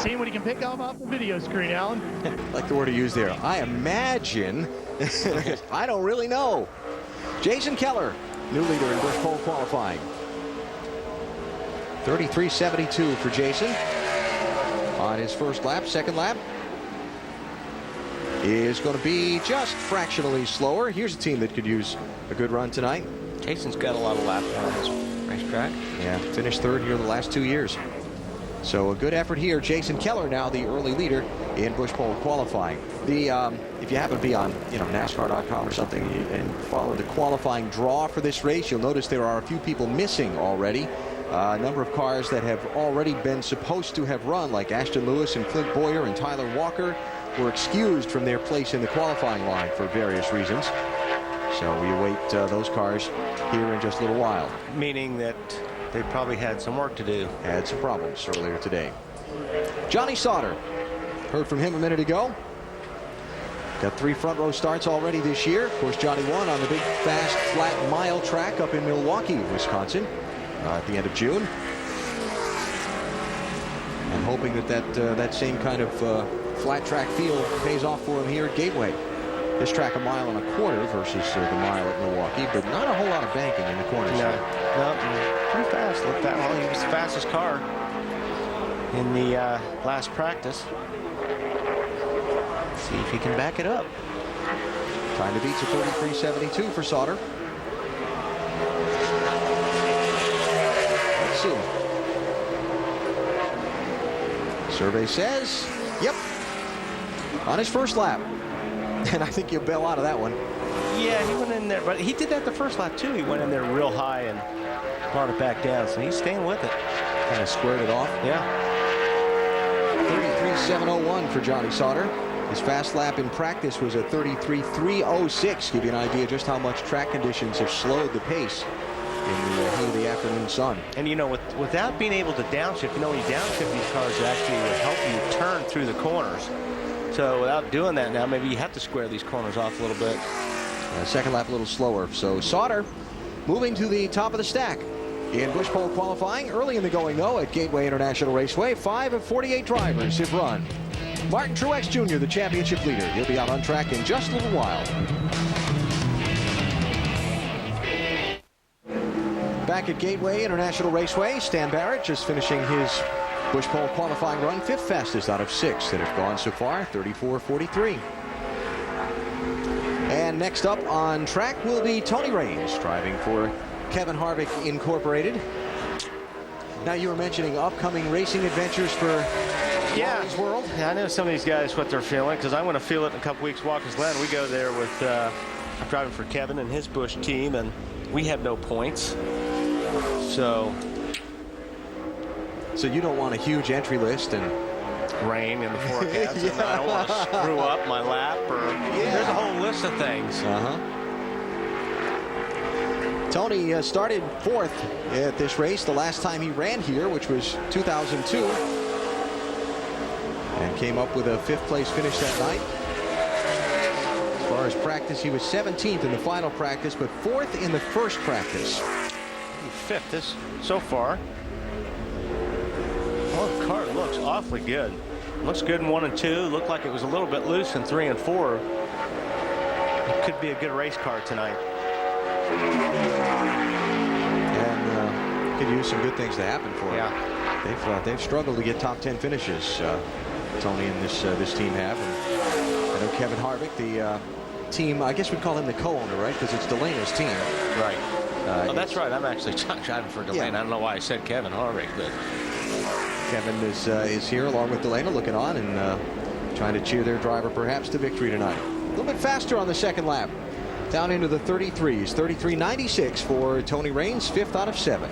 seeing what he can pick up off the video screen, Alan. Like the word he used there. I imagine. I don't really know. Jason Keller, new leader in Busch pole qualifying. 33.72 for Jason on his first lap. Second lap is going to be just fractionally slower. Here's a team that could use a good run tonight. Jason's got a lot of laps on this racetrack. Yeah, finished third here the last 2 years. So a good effort here. Jason Keller now the early leader in Busch pole qualifying. If you happen to be on NASCAR.com or something and follow the qualifying draw for this race, you'll notice there are a few people missing already. A number of cars that have already been supposed to have run, like Ashton Lewis and Clint Boyer and Tyler Walker, were excused from their place in the qualifying line for various reasons. So we await those cars here in just a little while. Meaning that they probably had some work to do. Had some problems earlier today. Johnny Sauter, heard from him a minute ago. Got 3 front row starts already this year. Of course, Johnny won on the big, fast, flat mile track up in Milwaukee, Wisconsin, at the end of June. I'm hoping that same kind of flat track feel pays off for him here at Gateway. This track 1.25 miles versus the mile at Milwaukee, but not a whole lot of banking in the corners. No, pretty fast. Looked that long. He was the fastest car in the last practice. See if he can back it up. Time to beat a 33.72 for Sauter. Let's see. Survey says, yep, on his first lap. And I think you'll bail out of that one. Yeah, he went in there, but he did that the first lap too. He went in there real high and brought it back down, so he's staying with it. Kind of squared it off. Yeah. 33.701 for Johnny Sauter. His fast lap in practice was a 33.306. Give you an idea just how much track conditions have slowed the pace in the heat of the afternoon sun. And you know, without being able to downshift, you know, when you downshift these cars, it actually will help you turn through the corners. So without doing that now, maybe you have to square these corners off a little bit. Second lap a little slower. So Sauter moving to the top of the stack in Busch pole qualifying. Early in the going, though, at Gateway International Raceway, 5 of 48 drivers have run. Martin Truex Jr., the championship leader. He'll be out on track in just a little while. Back at Gateway International Raceway, Stan Barrett just finishing his Busch pole qualifying run, 5th fastest out of 6 that have gone so far, 34.43. And next up on track will be Tony Raines, driving for Kevin Harvick Incorporated. Now, you were mentioning upcoming racing adventures for Wallace's World. Yeah, I know some of these guys what they're feeling, because I'm going to feel it in a couple weeks. Watkins Glen, we go there with I'm driving for Kevin and his Busch team, and we have no points. So you don't want a huge entry list and rain in the forecast. Yeah. And I don't want to screw up my lap, or there's a whole list of things. Tony started 4th at this race the last time he ran here, which was 2002, and came up with a 5th place finish that night. As far as practice, he was 17th in the final practice, but 4th in the first practice. 5th this so far. Well, the car looks awfully good. Looks good in 1 and 2. Looked like it was a little bit loose in 3 and 4. It could be a good race car tonight. And could use some good things to happen for him. Yeah. They've struggled to get top 10 finishes. Tony and this team have. And I know Kevin Harvick, the team, I guess we'd call him the co-owner, right? Because it's Delana's team. Right. Oh, that's right. I'm actually driving for Delana. Yeah. I don't know why I said Kevin Harvick, but Kevin is here along with Delana, looking on and trying to cheer their driver perhaps to victory tonight. A little bit faster on the second lap. Down into the 33s. 33.96 for Tony Raines, 5th out of 7.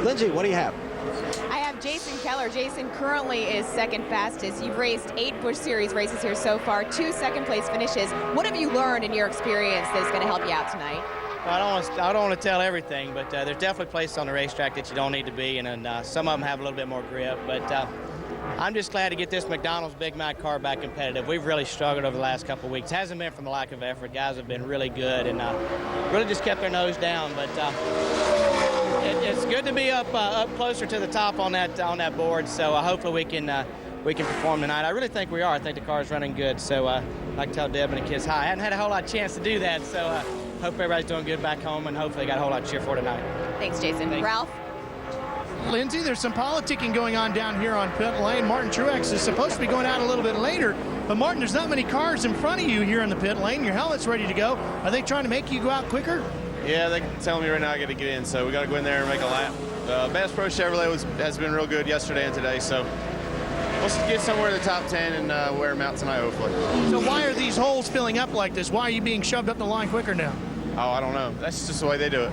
Lindsay, what do you have? I have Jason Keller. Jason currently is 2nd fastest. You've raced 8 Busch Series races here so far, 2 second-place finishes. What have you learned in your experience that's going to help you out tonight? Well, I don't want to tell everything, but there's definitely places on the racetrack that you don't need to be, and some of them have a little bit more grip. But I'm just glad to get this McDonald's Big Mac car back competitive. We've really struggled over the last couple of weeks. It hasn't been from the lack of effort. Guys have been really good and really just kept their nose down. But It's good to be up closer to the top on that board. So hopefully we can perform tonight. I really think we are. I think the car's running good. So I can tell Deb and the kids hi. I hadn't had a whole lot of chance to do that. So hope everybody's doing good back home, and hopefully got a whole lot to cheer for tonight. Thanks, Jason. Thanks. Ralph? Lindsay, there's some politicking going on down here on pit lane. Martin Truex is supposed to be going out a little bit later. But, Martin, there's not many cars in front of you here in the pit lane. Your helmet's ready to go. Are they trying to make you go out quicker? Yeah, they're telling me right now I got to get in, so we got to go in there and make a lap. Bass Pro Chevrolet has been real good yesterday and today, so we'll get somewhere in the top 10 and wear them out tonight, hopefully. So why are these holes filling up like this? Why are you being shoved up the line quicker now? Oh, I don't know. That's just the way they do it.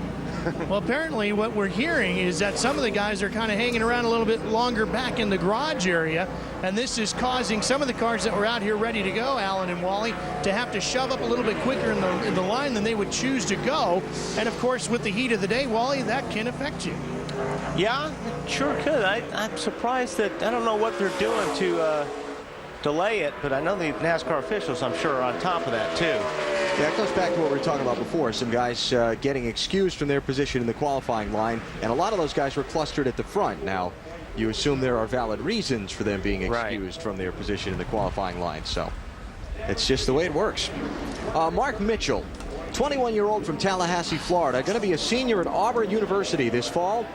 Well, apparently what we're hearing is that some of the guys are kind of hanging around a little bit longer back in the garage area, and this is causing some of the cars that were out here ready to go, Alan and Wally, to have to shove up a little bit quicker in the line than they would choose to go. And, of course, with the heat of the day, Wally, that can affect you. Yeah, it sure could. I'm surprised that I don't know what they're doing to delay it, but I know the NASCAR officials, I'm sure, are on top of that, too. Yeah, it goes back to what we were talking about before. Some guys getting excused from their position in the qualifying line, and a lot of those guys were clustered at the front. Now, you assume there are valid reasons for them being excused from their position in the qualifying line, so it's just the way it works. Mark Mitchell, 21-year-old from Tallahassee, Florida, going to be a senior at Auburn University this fall,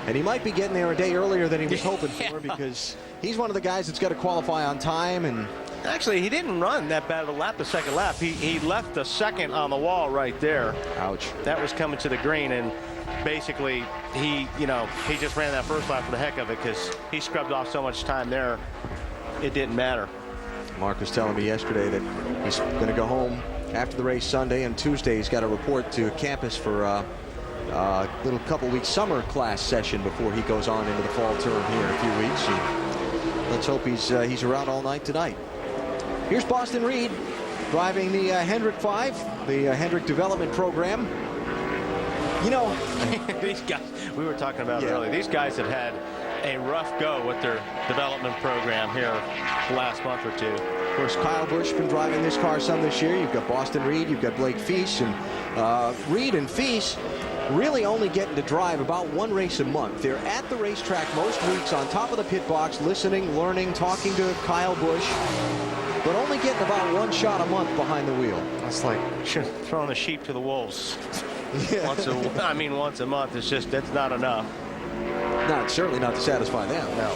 and he might be getting there a day earlier than he was hoping for, because he's one of the guys that's got to qualify on time. And actually, he didn't run that bad of a lap the second lap. He left the second on the wall right there. Ouch. That was coming to the green, and basically he just ran that first lap for the heck of it because he scrubbed off so much time there, it didn't matter. Mark was telling me yesterday that he's going to go home after the race Sunday, and Tuesday he's got to report to campus for a little couple-week summer class session before he goes on into the fall term here in a few weeks. And let's hope he's around all night tonight. Here's Boston Reed driving the Hendrick 5, the Hendrick Development Program. You know, these guys, we were talking about it earlier, these guys have had a rough go with their development program here the last month or two. Of course, Kyle Busch been driving this car some this year. You've got Boston Reed, you've got Blake Feast, and Reed and Feast really only getting to drive about one race a month. They're at the racetrack most weeks on top of the pit box, listening, learning, talking to Kyle Busch, but only getting about one shot a month behind the wheel. It's like throwing the sheep to the wolves. Yeah. Once a month. It's just, that's not enough. No, it's certainly not to satisfy them. No.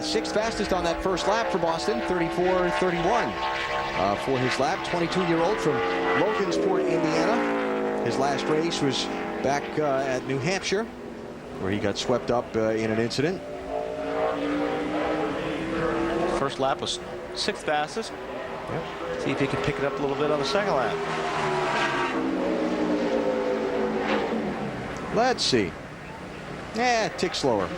Sixth fastest on that first lap for Boston, 34.31 for his lap. 22-year-old from Logansport, Indiana. His last race was back at New Hampshire, where he got swept up in an incident. First lap was sixth fastest. Yep. See if he can pick it up a little bit on the second lap. Let's see. Yeah, tick slower.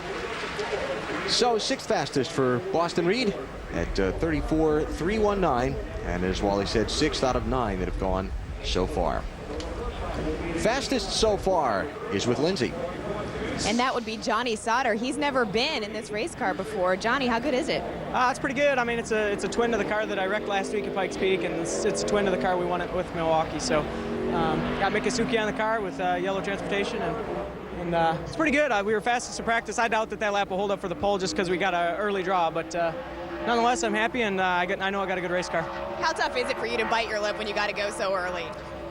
So sixth fastest for Boston Reed at 34.319. And as Wally said, 6 out of 9 that have gone so far. Fastest so far is with Lindsay. And that would be Johnny Sauter. He's never been in this race car before. Johnny, how good is it? It's pretty good. I mean, it's a twin to the car that I wrecked last week at Pikes Peak, and it's a twin to the car we won it with Milwaukee. So got Mikasuki on the car with Yellow Transportation, and it's pretty good. We were fastest in practice. I doubt that lap will hold up for the pole just because we got an early draw, but nonetheless, I'm happy, and I know I got a good race car. How tough is it for you to bite your lip when you got to go so early?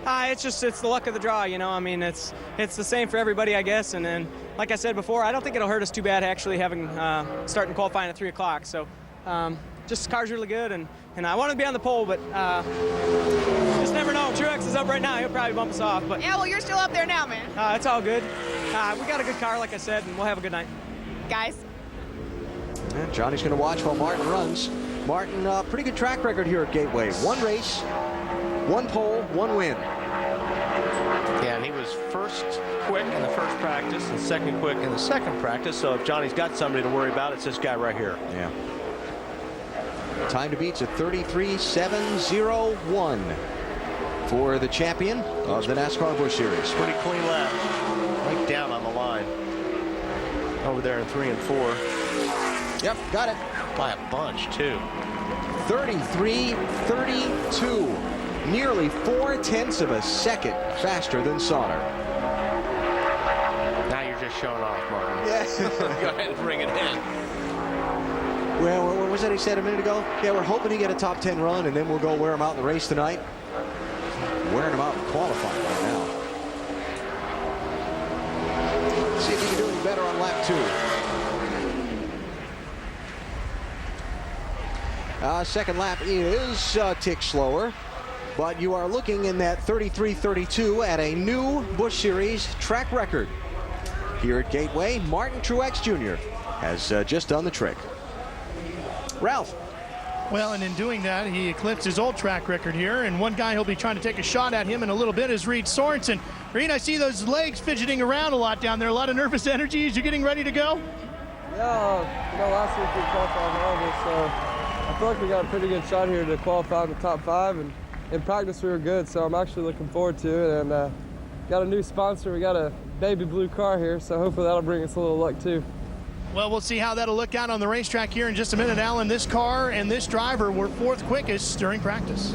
It's the luck of the draw, you know. I mean, it's the same for everybody, I guess. And then, like I said before, I don't think it'll hurt us too bad actually having starting qualifying at 3 o'clock. So, just the car's really good, and I want to be on the pole, but just never know. Truex is up right now; he'll probably bump us off. But yeah, well, you're still up there now, man. It's all good. We got a good car, like I said, and we'll have a good night. Guys. Yeah, Johnny's going to watch while Martin runs. Martin, pretty good track record here at Gateway. 1 race, 1 pole, 1 win. Yeah, and he was first quick in the first practice and second quick in the second practice. So if Johnny's got somebody to worry about, it's this guy right here. Yeah. Time to beat's at 33.701 for the champion of the NASCAR Busch Series. Pretty clean lap. Right down on the line. Over there in 3 and 4. Yep, got it. By a bunch, too. 33.32. Nearly 0.4 of a second faster than Sauter. you're just showing off, Martin. Yeah. Go ahead and bring it in. Well, what was that he said a minute ago? Yeah, we're hoping to get a top 10 run, and then we'll go wear him out in the race tonight. Wearing him out in qualifying right now. See if he can do any better on lap 2. Second lap is a tick slower, but you are looking in that 33-32 at a new Busch Series track record. Here at Gateway, Martin Truex Jr. has just done the trick. Ralph. Well, and in doing that, he eclipsed his old track record here, and one guy he'll be trying to take a shot at him in a little bit is Reed Sorensen. Reed, I see those legs fidgeting around a lot down there, a lot of nervous energy. As you're getting ready to go? Yeah, last week we qualified early, so I feel like we got a pretty good shot here to qualify in the top 5, and in practice we were good, so I'm actually looking forward to it. And got a new sponsor. We got a baby blue car here, so hopefully that'll bring us a little luck too. Well, we'll see how that'll look out on the racetrack here in just a minute, Alan. This car and this driver were 4th quickest during practice.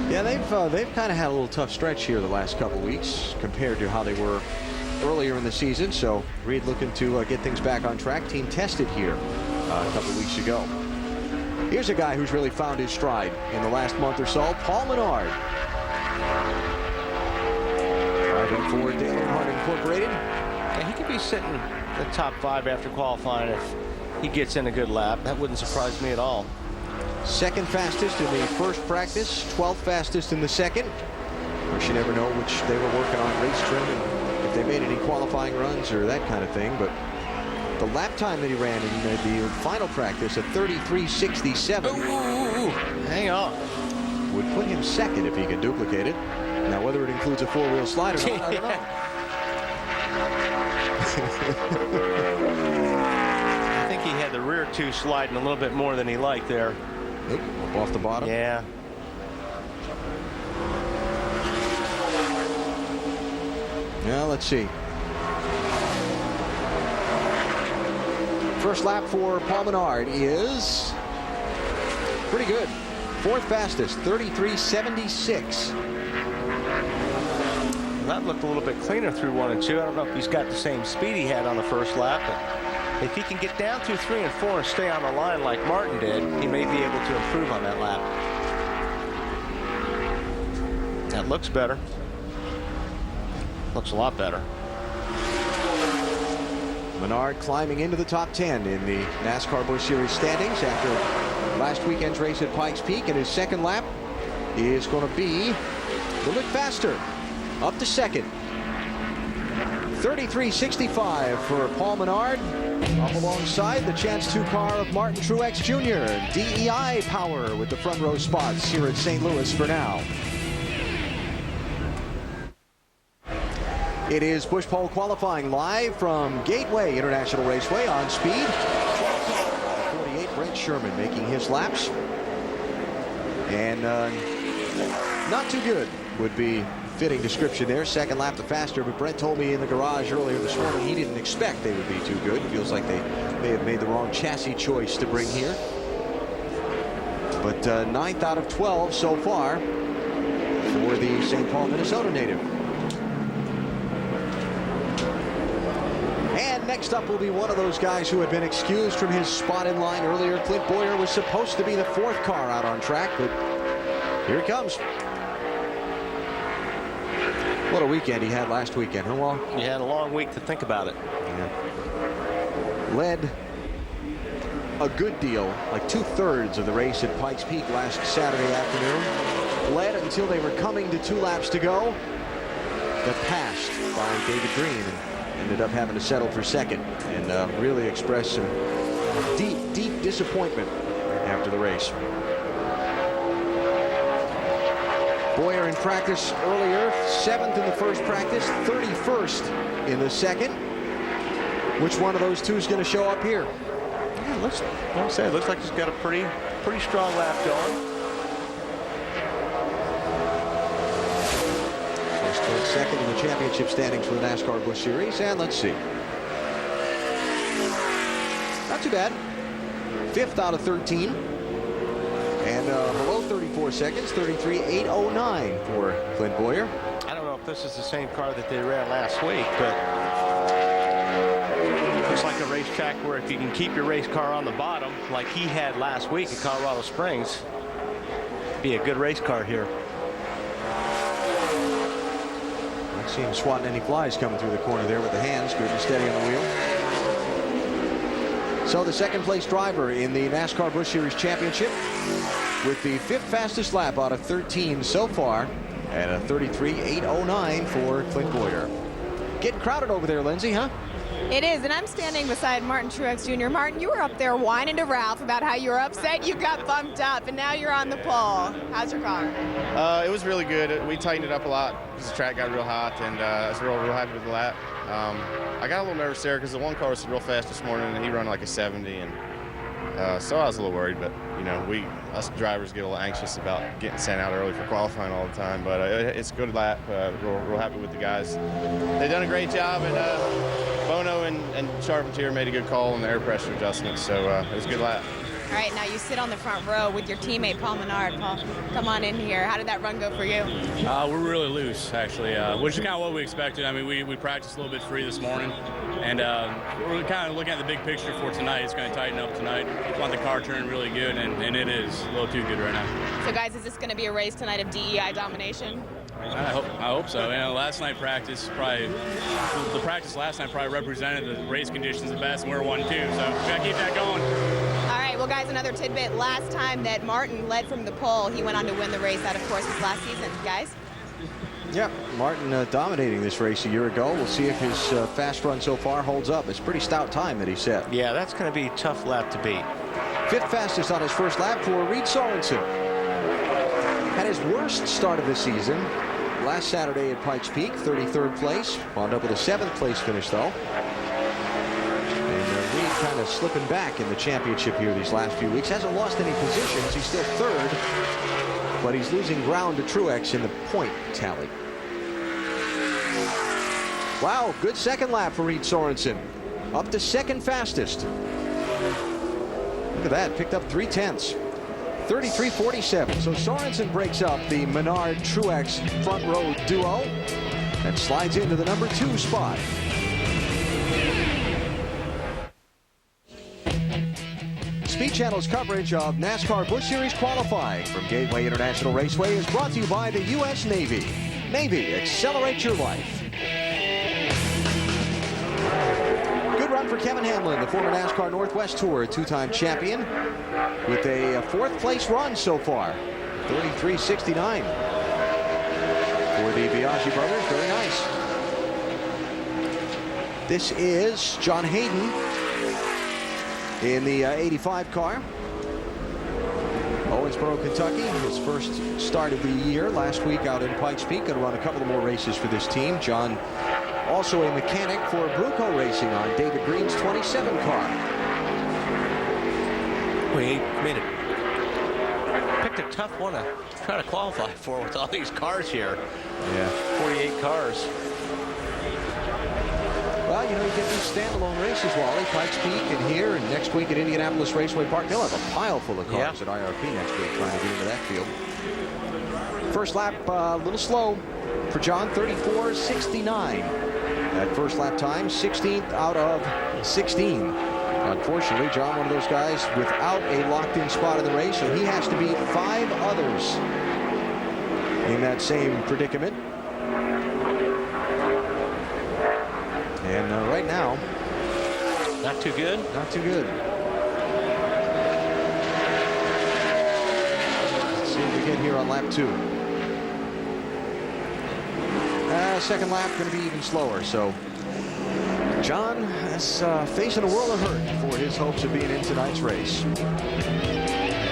Yeah, they've kind of had a little tough stretch here the last couple weeks compared to how they were earlier in the season. So Reed looking to get things back on track. Team tested here a couple weeks ago. Here's a guy who's really found his stride in the last month or so, Paul Menard. Driving for Dale Earnhardt Incorporated. Yeah, he could be sitting the top 5 after qualifying if he gets in a good lap. That wouldn't surprise me at all. Second fastest in the first practice, 12th fastest in the second. Of course, you never know which they were working on race trim and if they made any qualifying runs or that kind of thing. But the lap time that he ran in the final practice at 33:67. Hang on. Would put him second if he can duplicate it. Now, whether it includes a 4-wheel slide or not, I don't know. I think he had the rear 2 sliding a little bit more than he liked there. Oop, up off the bottom. Yeah. Now, let's see. First lap for Paul Menard is pretty good. 4th fastest, 33:76. That looked a little bit cleaner through 1 and 2. I don't know if he's got the same speed he had on the first lap, but if he can get down through 3 and 4 and stay on the line like Martin did, he may be able to improve on that lap. That looks better. Looks a lot better. Menard climbing into the top 10 in the NASCAR Busch Series standings after last weekend's race at Pikes Peak, and his second lap is going to be a little bit faster, up to second. 33:65 for Paul Menard, up alongside the Chance 2 car of Martin Truex Jr. DEI power with the front row spots here at St. Louis for now. It is Busch Pole qualifying live from Gateway International Raceway on speed. 48, Brent Sherman making his laps. And not too good would be fitting description there. Second lap the faster, but Brent told me in the garage earlier this morning he didn't expect they would be too good. Feels like they may have made the wrong chassis choice to bring here. But 9th out of 12 so far for the St. Paul, Minnesota native. And next up will be one of those guys who had been excused from his spot in line earlier. Clint Boyer was supposed to be the 4th car out on track, but here he comes. What a weekend he had last weekend, huh, Wall? He had a long week to think about it. Yeah. Led a good deal, like 2/3 of the race at Pikes Peak last Saturday afternoon. Led until they were coming to 2 laps to go. Got passed by David Green and ended up having to settle for second, and really expressed some deep disappointment after the race. Boyer in practice earlier, 7th in the first practice, 31st in the second. Which one of those two is going to show up here? Yeah, it looks like he's got a pretty strong lap going. First and second in the championship standings for the NASCAR Busch Series, and let's see. Not too bad. 5th out of 13. And below 34 4 seconds, 33.809 for Clint Boyer. I don't know if this is the same car that they ran last week, but looks like a racetrack where if you can keep your race car on the bottom like he had last week at Colorado Springs, be a good race car here. Not seeing him swatting any flies coming through the corner there with the hands, good and steady on the wheel. So the second place driver in the NASCAR Busch Series Championship with the 5th fastest lap out of 13 so far, and a 33.809 for Clint Boyer. Getting crowded over there, Lindsay, huh? It is, and I'm standing beside Martin Truex Jr. Martin, you were up there whining to Ralph about how you were upset you got bumped up, and now you're on the pole. How's your car? It was really good. We tightened it up a lot because the track got real hot, and I was real happy with the lap. I got a little nervous there because the one car was real fast this morning, and he ran like a 70, and so I was a little worried. But you know, us drivers get a little anxious about getting sent out early for qualifying all the time. But it's a good lap. Real happy with the guys. They've done a great job, and Bono and Charpentier made a good call on the air pressure adjustments. So it was a good lap. All right, now you sit on the front row with your teammate, Paul Menard. Paul, come on in here. How did that run go for you? We're really loose, actually, which is kind of what we expected. I mean, we practiced a little bit free this morning, and we're kind of looking at the big picture for tonight. It's going to tighten up tonight. We want the car turning really good, and it is a little too good right now. So, guys, is this going to be a race tonight of DEI domination? I hope so. You know, last night practice last night probably represented the race conditions the best, and we're 1-2. So we got to keep that going. All right, well, guys, another tidbit. Last time that Martin led from the pole, he went on to win the race. That, of course, was last season, guys. Yeah, Martin dominating this race a year ago. We'll see if his fast run so far holds up. It's a pretty stout time that he set. Yeah, that's going to be a tough lap to beat. 5th fastest on his first lap for Reed Sorensen. Had his worst start of the season last Saturday at Pikes Peak, 33rd place. Wound up with a 7th place finish, though. And Reed kind of slipping back in the championship here these last few weeks. Hasn't lost any positions. He's still 3rd, but he's losing ground to Truex in the point tally. Wow, good second lap for Reed Sorensen. Up to 2nd fastest. Look at that, picked up 3/10. 33.47. So Sorensen breaks up the Menard-Truex front row duo and slides into the number 2 spot. Speed Channel's coverage of NASCAR Busch Series qualifying from Gateway International Raceway is brought to you by the U.S. Navy. Navy, accelerate your life. Good run for Kevin Hamlin, the former NASCAR Northwest Tour 2-time champion, with a 4th place run so far. 33.69 for the Biaggi brothers. Very nice. This is John Hayden in the 85 car. Owensboro, Kentucky, his first start of the year last week out in Pikes Peak. Going to run a couple of more races for this team. John, also a mechanic for Bruco Racing on David Green's 27 car. We picked a tough one to try to qualify for with all these cars here. Yeah. 48 cars. Well, you know, you get these standalone races, Wally. Pikes Peak and here, and next week at Indianapolis Raceway Park. They'll have a pile full of cars at IRP next week trying to get into that field. First lap, a little slow for John, 34.69. That first lap time, 16th out of 16. Unfortunately, John, one of those guys without a locked-in spot in the race, so he has to beat 5 others in that same predicament. And right now, not too good. Not too good. Let's see what we get here on lap 2. Second lap going to be even slower. So John is facing a world of hurt for his hopes of being in tonight's race.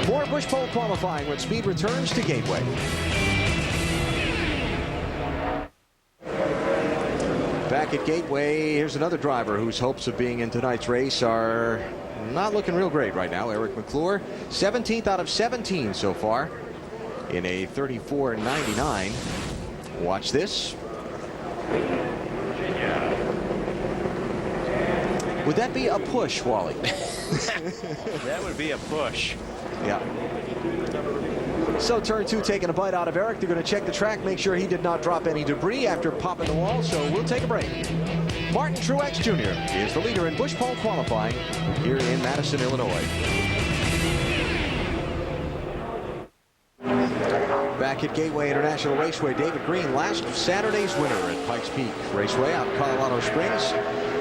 More Busch Pole qualifying when speed returns to Gateway. Back at Gateway, here's another driver whose hopes of being in tonight's race are not looking real great right now. Eric McClure, 17th out of 17 so far in a 34.99. Watch this. Would that be a push, Wally? That would be a push. Yeah. So turn 2 taking a bite out of Eric. They're going to check the track, make sure he did not drop any debris after popping the wall. So we'll take a break. Martin Truex Jr. is the leader in Busch Pole qualifying here in Madison, Illinois. Back at Gateway International Raceway, David Green, last Saturday's winner at Pikes Peak Raceway out in Colorado Springs.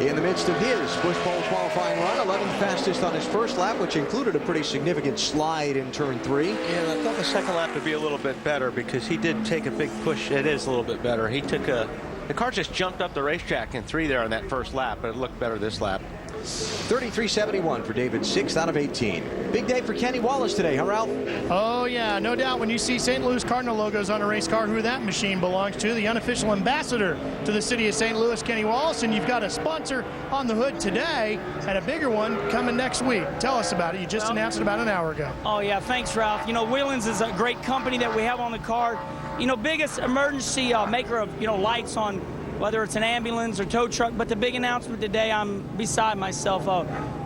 In the midst of his Busch Pole qualifying run, 11th fastest on his first lap, which included a pretty significant slide in turn 3. Yeah, I thought the second lap would be a little bit better because he did take a big push. It is a little bit better. He took the car just jumped up the racetrack in 3 there on that first lap, but it looked better this lap. 33.71 for David, 6th out of 18. Big day for Kenny Wallace today, huh, Ralph? Oh, yeah, no doubt. When you see St. Louis Cardinal logos on a race car, who that machine belongs to, the unofficial ambassador to the city of St. Louis, Kenny Wallace, and you've got a sponsor on the hood today and a bigger one coming next week. Tell us about it. You just announced it about an hour ago. Oh, yeah, thanks, Ralph. You know, Wheelins is a great company that we have on the car. You know, biggest emergency maker of, lights on whether it's an ambulance or tow truck. But the big announcement today, I'm beside myself.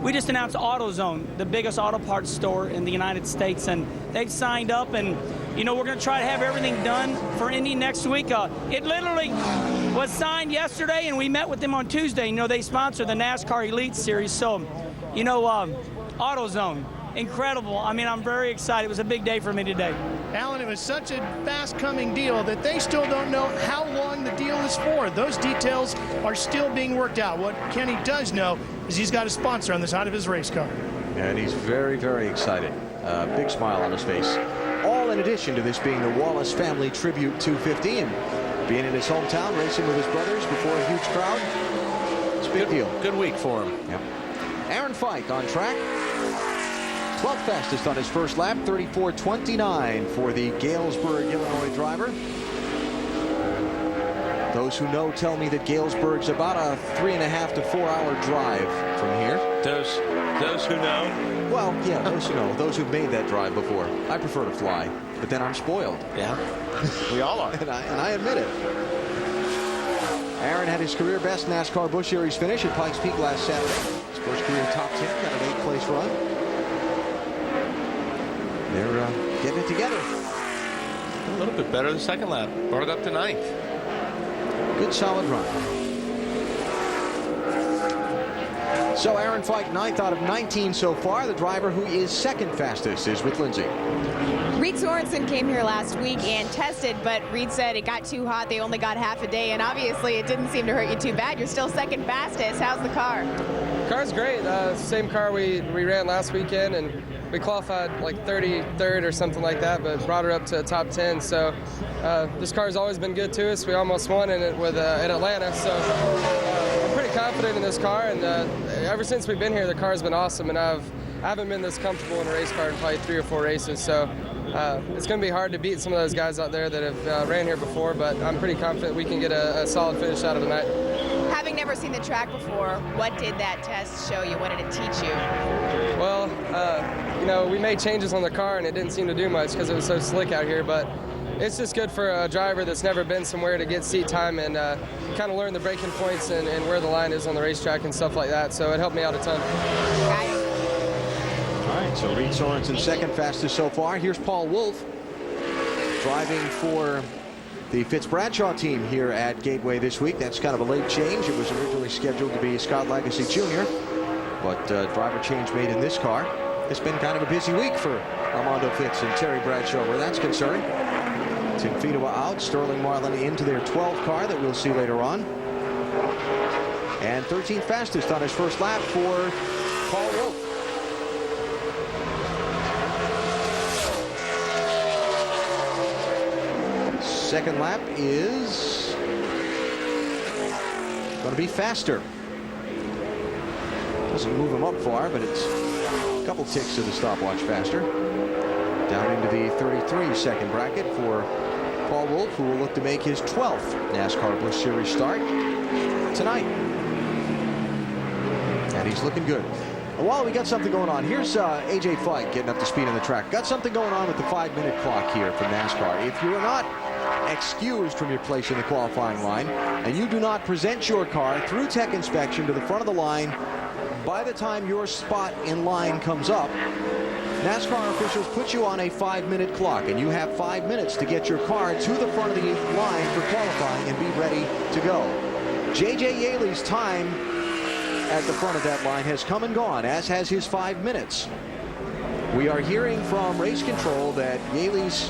We just announced AutoZone, the biggest auto parts store in the United States, and they've signed up, and we're going to try to have everything done for Indy next week. It literally was signed yesterday, and we met with them on Tuesday. They sponsor the NASCAR Elite Series, so AutoZone, incredible. I mean, I'm very excited. It was a big day for me today. Alan, it was such a fast-coming deal that they still don't know how long the deal is for. Those details are still being worked out. What Kenny does know is he's got a sponsor on the side of his race car. And he's very, very excited. Big smile on his face. All in addition to this being the Wallace Family Tribute 250 and being in his hometown, racing with his brothers before a huge crowd. It's a big deal. Good week for him. Yep. Aaron Fike on track. 12th fastest on his first lap, 34.29 for the Galesburg, Illinois driver. Those who know tell me that Galesburg's about a 3.5 to 4 hour drive from here. Those who know? Well, yeah, those who know, those who've made that drive before. I prefer to fly, but then I'm spoiled. Yeah, we all are. and I admit it. Aaron had his career best NASCAR Busch Series finish at Pikes Peak last Saturday. His first career top 10, got an 8th place run. They're getting it together. A little bit better the second lap. Brought it up to 9th. Good solid run. So Aaron Fike, 9th out of 19 so far. The driver who is second fastest is with Lindsay. Reed Sorensen came here last week and tested, but Reed said it got too hot. They only got half a day, and obviously it didn't seem to hurt you too bad. You're still second fastest. How's the car? Car's great. Same car we ran last weekend, and we qualified like 33rd or something like that, but brought her up to top 10. So this car's always been good to us. We almost won in it with at Atlanta, so I'm pretty confident in this car. And ever since we've been here, the car's been awesome. And I haven't been this comfortable in a race car in probably 3 or 4 races. So it's going to be hard to beat some of those guys out there that have ran here before. But I'm pretty confident we can get a solid finish out of the night. Having never seen the track before, what did that test show you? What did it teach you? Well, we made changes on the car, and it didn't seem to do much because it was so slick out here. But it's just good for a driver that's never been somewhere to get seat time and kind of learn the braking points and where the line is on the racetrack and stuff like that. So it helped me out a ton. All right, so Reed Sorensen second fastest so far. Here's Paul Wolfe driving for the Fitz-Bradshaw team here at Gateway this week. That's kind of a late change. It was originally scheduled to be Scott Lagasse Jr., but driver change made in this car. It's been kind of a busy week for Armando Fitz and Terry Bradshaw where that's concerned. Tim Fedewa out, Sterling Marlin into their 12th car that we'll see later on. And 13th fastest on his first lap for Paul Wolfe. Second lap is going to be faster. Doesn't move him up far, but it's a couple ticks of the stopwatch faster. Down into the 33-second bracket for Paul Wolfe, who will look to make his 12th NASCAR Busch Series start tonight. And he's looking good. While we got something going on, here's A.J. Fike getting up to speed on the track. Got something going on with the 5-minute clock here from NASCAR. If you're not excused from your place in the qualifying line and you do not present your car through tech inspection to the front of the line by the time your spot in line comes up, NASCAR officials put you on a 5-minute clock, and you have 5 minutes to get your car to the front of the line for qualifying and be ready to go. J.J. Yaley's time at the front of that line has come and gone, as has his 5 minutes. We are hearing from race control that Yaley's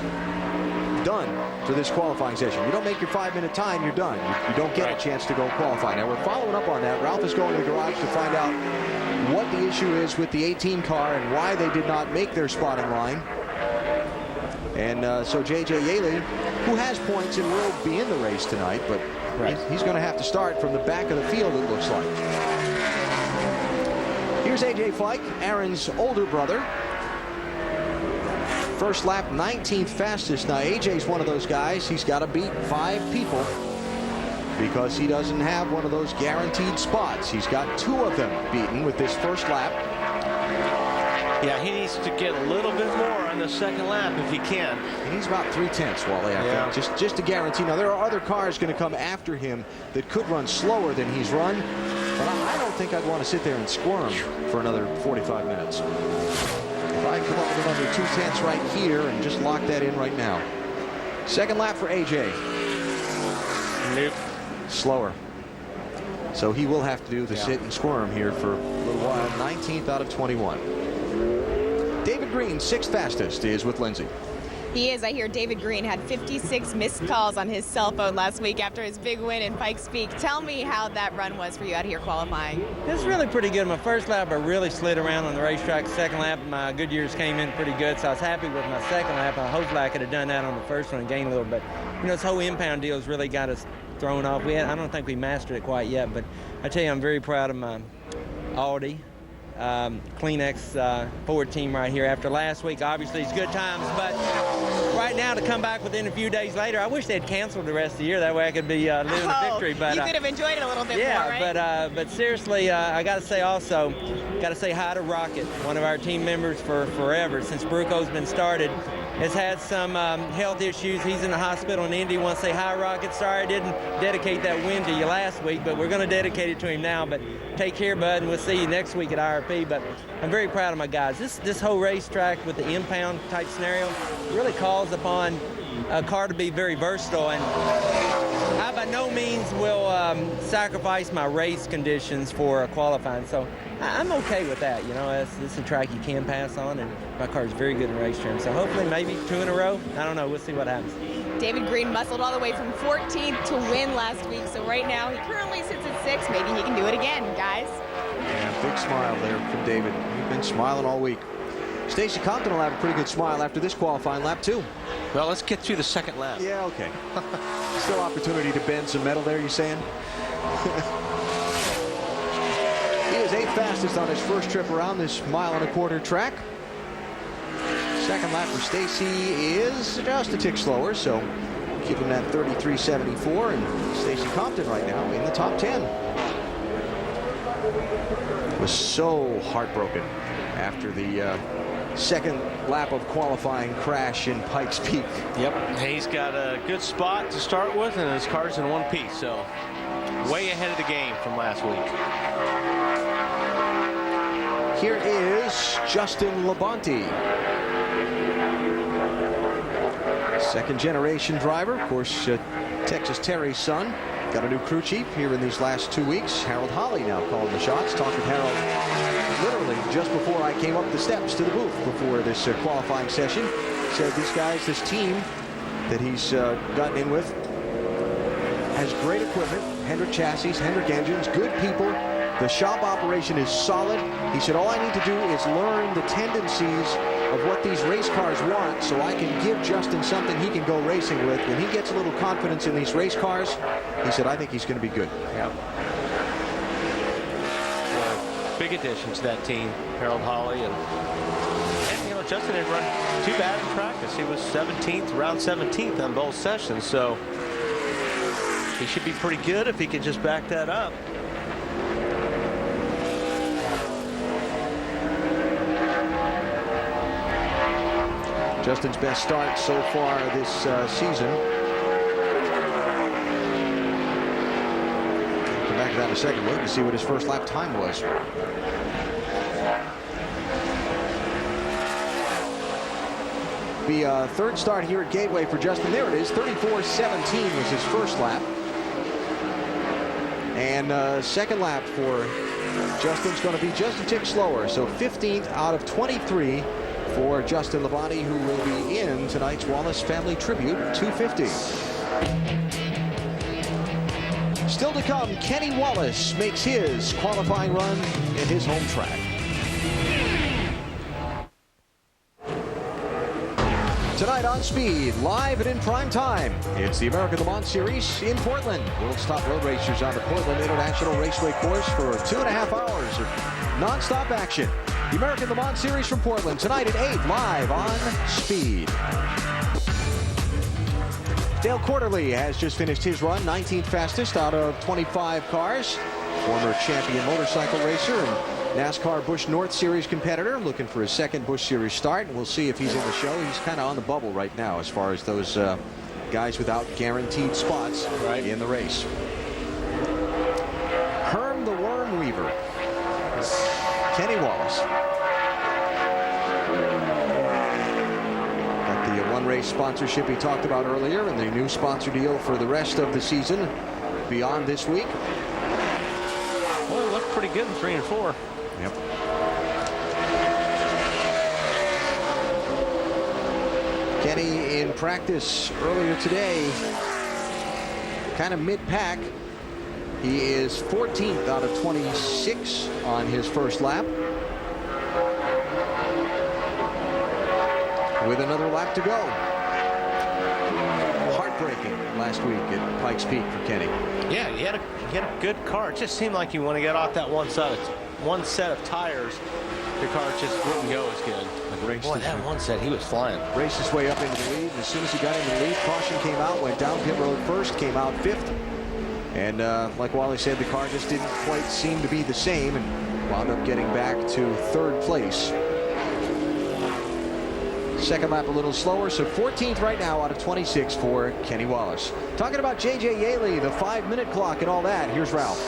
done for this qualifying session. You don't make your 5-minute time, you're done. You don't get a chance to go qualify. Now we're following up on that. Ralph is going to the garage to find out what the issue is with the 18 car and why they did not make their spotting line. And so J.J. Yaley, who has points and will be in the race tonight, but he's going to have to start from the back of the field, it looks like. Here's A.J. Fike, Aaron's older brother. First lap, 19th fastest. Now, AJ's one of those guys. He's got to beat 5 people because he doesn't have one of those guaranteed spots. He's got 2 of them beaten with this first lap. Yeah, he needs to get a little bit more on the second lap if he can. He needs about 3/10, Wally, I think, just to guarantee. Now, there are other cars going to come after him that could run slower than he's run, but I don't think I'd want to sit there and squirm for another 45 minutes. If I come up with another 2/10 right here and just lock that in right now. Second lap for AJ. Nope. Slower. So he will have to do the sit and squirm here for a little while. 19th out of 21. David Green, 6th fastest, is with Lindsay. He is. I hear David Green had 56 missed calls on his cell phone last week after his big win in Pikes Peak. Tell me how that run was for you out here qualifying. It was really pretty good. My first lap, I really slid around on the racetrack. Second lap, my Goodyears came in pretty good, so I was happy with my second lap. Hopefully I could have done that on the first one and gained a little bit. You know, this whole impound deal has really got us thrown off. I don't think we mastered it quite yet, but I tell you, I'm very proud of my Audi. Kleenex Ford team right here. After last week, obviously it's good times, but right now to come back within a few days later, I wish they'd canceled the rest of the year. That way I could be living the victory. But you could have enjoyed it a little bit more, right? But seriously, I got to say also, got to say hi to Rocket, one of our team members for forever since Bruco's been started. Has had some health issues. He's in the hospital in Indy. Want to say hi, Rocket. Sorry I didn't dedicate that win to you last week, but we're going to dedicate it to him now. But take care, bud, and we'll see you next week at IRP. But I'm very proud of my guys. This whole racetrack with the impound type scenario really calls upon a car to be very versatile, and I by no means will sacrifice my race conditions for qualifying. So I'm okay with that. You know, this is a track you can pass on, and my car is very good in race trim. So hopefully maybe 2 in a row. I don't know. We'll see what happens. David Green muscled all the way from 14th to win last week. So right now he currently sits at 6th. Maybe he can do it again, guys. Yeah, big smile there from David. He's been smiling all week. Stacey Compton will have a pretty good smile after this qualifying lap, too. Well, let's get through the second lap. Yeah, okay. Still opportunity to bend some metal there, you saying? He is 8th fastest on his first trip around this 1.25-mile track. Second lap for Stacey is just a tick slower, so keep him at 33.74, and Stacey Compton right now in the top 10. Was so heartbroken after the second lap of qualifying crash in Pikes Peak. Yep, he's got a good spot to start with, and his car's in one piece, so way ahead of the game from last week. Here is Justin Labonte. Second generation driver, of course, Texas Terry's son. Got a new crew chief here in these last 2 weeks. Harold Holley now calling the shots. Talked with Harold literally just before I came up the steps to the booth before this qualifying session. Said these guys, this team that he's gotten in with, has great equipment. Hendrick chassis, Hendrick engines, good people. The shop operation is solid. He said, all I need to do is learn the tendencies of what these race cars want so I can give Justin something he can go racing with. When he gets a little confidence in these race cars, he said, I think he's going to be good. Yeah. Big addition to that team, Harold Holley. And you know, Justin didn't run too bad in practice. He was 17th, around 17th on both sessions, so he should be pretty good if he can just back that up. Justin's best start so far this season. Come back to that in a second. Wait to see what his first lap time was. be a third start here at Gateway for Justin. There it is. 34-17 was his first lap. And second lap for Justin's going to be just a tick slower. So 15th out of 23 for Justin Labonte, who will be in tonight's Wallace Family Tribute 250. Still to come, Kenny Wallace makes his qualifying run in his home track. Tonight on Speed, live and in prime time, it's the American Le Mans Series in Portland. World's top road racers on the Portland International Raceway course for 2.5 hours of non-stop action. The American Le Mans Series from Portland tonight at 8, live on Speed. Dale Quarterly has just finished his run, 19th fastest out of 25 cars. Former champion motorcycle racer and NASCAR Busch North Series competitor, looking for his second Busch Series start, and we'll see if he's in the show. He's kind of on the bubble right now as far as those guys without guaranteed spots in the race. Herm the Worm Weaver, Kenny Wallace. Got the one race sponsorship he talked about earlier, and the new sponsor deal for the rest of the season beyond this week. Well, it looked pretty good in 3 and 4. Yep. Kenny in practice earlier today, kind of mid-pack. He is 14th out of 26 on his first lap, with another lap to go. Heartbreaking last week at Pikes Peak for Kenny. Yeah, he had a good car. It just seemed like when he got off that one set of tires, the car just wouldn't go as good. Boy, that one set, he was flying. Raced his way up into the lead, and as soon as he got into the lead, caution came out, went down pit road first, came out 5th. And like Wally said, the car just didn't quite seem to be the same, and wound up getting back to 3rd place. Second lap a little slower, so 14th right now out of 26 for Kenny Wallace. Talking about J.J. Yaley, the 5-minute clock and all that, here's Ralph.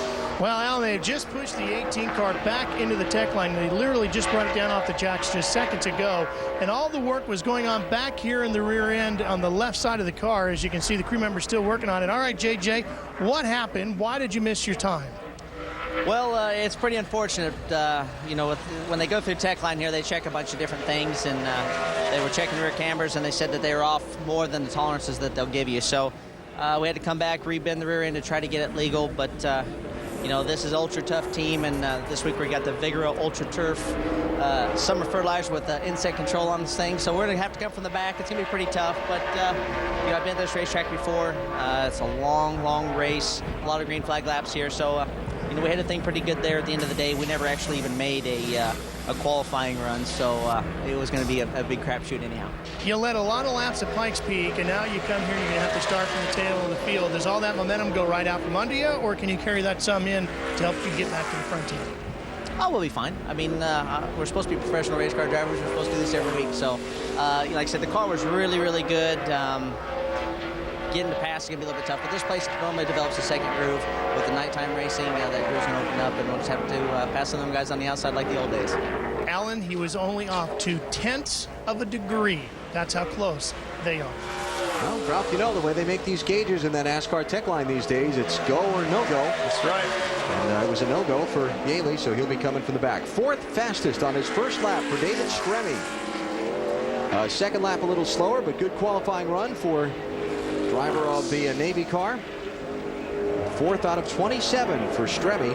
Well, Alan, they've just pushed the 18 car back into the tech line. They literally just brought it down off the jacks just seconds ago. And all the work was going on back here in the rear end on the left side of the car. As you can see, the crew members still working on it. All right, JJ, what happened? Why did you miss your time? Well, it's pretty unfortunate. You know, when they go through tech line here, they check a bunch of different things. And they were checking rear cambers, and they said that they were off more than the tolerances that they'll give you. So we had to come back, rebend the rear end to try to get it legal. But you know, this is an ultra tough team, and this week we got the Vigoro Ultra Turf summer fertilizer with insect control on this thing. So we're gonna have to come from the back. It's gonna be pretty tough, but you know, I've been to this racetrack before. It's a long race, a lot of green flag laps here. So you know, we had a thing pretty good there at the end of the day. We never actually even made a qualifying run, so it was going to be a big crapshoot anyhow. You led a lot of laps at Pikes Peak, and now you come here, you're going to have to start from the tail of the field. Does all that momentum go right out from under you, or can you carry that some in to help you get back to the front team? Oh, we'll be fine. I mean, we're supposed to be professional race car drivers. We're supposed to do this every week. So, like I said, the car was really good. Getting to pass is going to be a little bit tough, but this place normally develops a second groove with the nighttime racing. That groove's going to open up, and we'll just have to pass some of them guys on the outside like the old days. Alan, he was only off 0.2 of a degree. That's how close they are. Well, Ralph, you know the way they make these gauges in that NASCAR tech line these days, it's go or no go. That's right. And it was a no-go for Yaley, so he'll be coming from the back. 4th fastest on his first lap for David Stremme. Second lap a little slower, but good qualifying run for driver of the Navy car. 4th out of 27 for Stremme,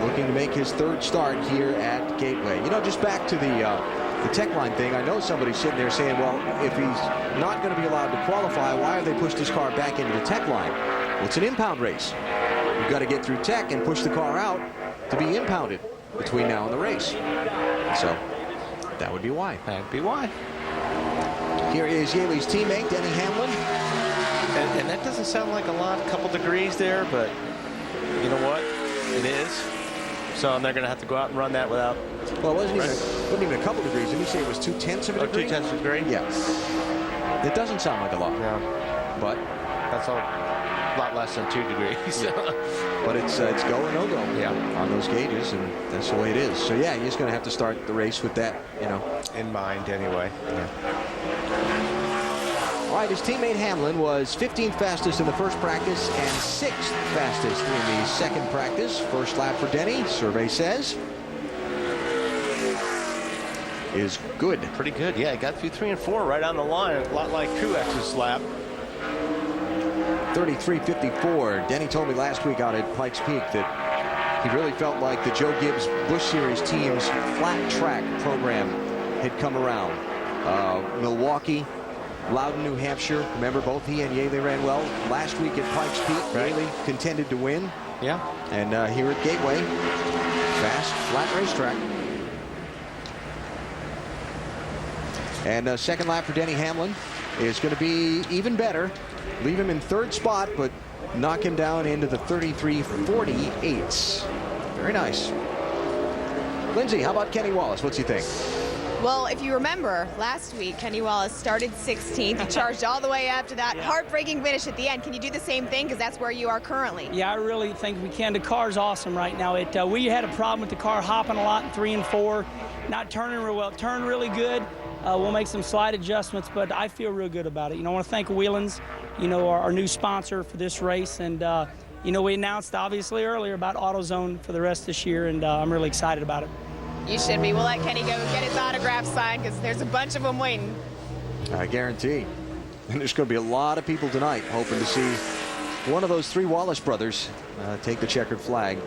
looking to make his 3rd start here at Gateway. You know, just back to the tech line thing, I know somebody's sitting there saying, well, if he's not going to be allowed to qualify, why have they pushed his car back into the tech line? Well, it's an impound race. You've got to get through tech and push the car out to be impounded between now and the race. So that would be why. That'd be why. Here is Yaley's teammate, Denny Hamlin. And that doesn't sound like a lot, a couple degrees there, but you know what? It is. So they're going to have to go out and run that without. Well, it wasn't even a couple degrees. Didn't you say it was 0.2 of a degree? 0.2 of a degree? Yeah. It doesn't sound like a lot. No. But that's a lot less than 2 degrees. Yeah. But it's go or no go on those gauges, and that's the way it is. So yeah, you're just going to have to start the race with that, you know, in mind anyway. Yeah. All right, his teammate Hamlin was 15th fastest in the first practice and 6th fastest in the second practice. First lap for Denny, survey says, is good. Pretty good, yeah. Got through 3 and 4 right on the line, a lot like Truex's lap. 33.54. Denny told me last week out at Pikes Peak that he really felt like the Joe Gibbs Busch Series team's flat track program had come around. Milwaukee, Loudon, New Hampshire. Remember, both he and Ye, they ran well. Last week at Pikes Peak, really contended to win. Yeah. And here at Gateway, fast, flat racetrack. And second lap for Denny Hamlin is going to be even better. Leave him in third spot, but knock him down into the 33.48. Very nice. Lindsay, how about Kenny Wallace? What's he think? Well, if you remember, last week, Kenny Wallace started 16th. He charged all the way up to that heartbreaking finish at the end. Can you do the same thing? Because that's where you are currently. Yeah, I really think we can. The car's awesome right now. We had a problem with the car hopping a lot in 3 and 4, not turning real well. Turned really good. We'll make some slight adjustments, but I feel real good about it. I want to thank Whelan's, our new sponsor for this race. And, we announced, obviously, earlier about AutoZone for the rest of this year, and I'm really excited about it. You should be. We'll let Kenny go get his autograph signed because there's a bunch of them waiting. I guarantee. And there's going to be a lot of people tonight hoping to see one of those 3 Wallace brothers take the checkered flag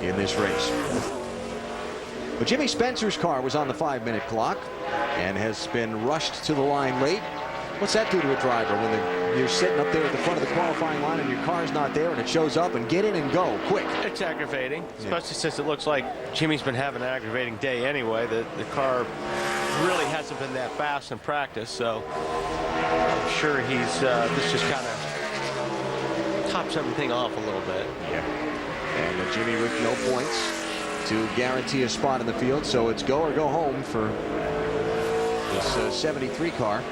in this race. But Jimmy Spencer's car was on the 5-minute clock and has been rushed to the line late. What's that do to a driver when you're sitting up there at the front of the qualifying line and your car's not there and it shows up, and get in and go quick? It's aggravating, especially since it looks like Jimmy's been having an aggravating day anyway. The car really hasn't been that fast in practice, so I'm sure he's this just kind of tops everything off a little bit. Yeah. And Jimmy with no points to guarantee a spot in the field, so it's go or go home for this 73 car.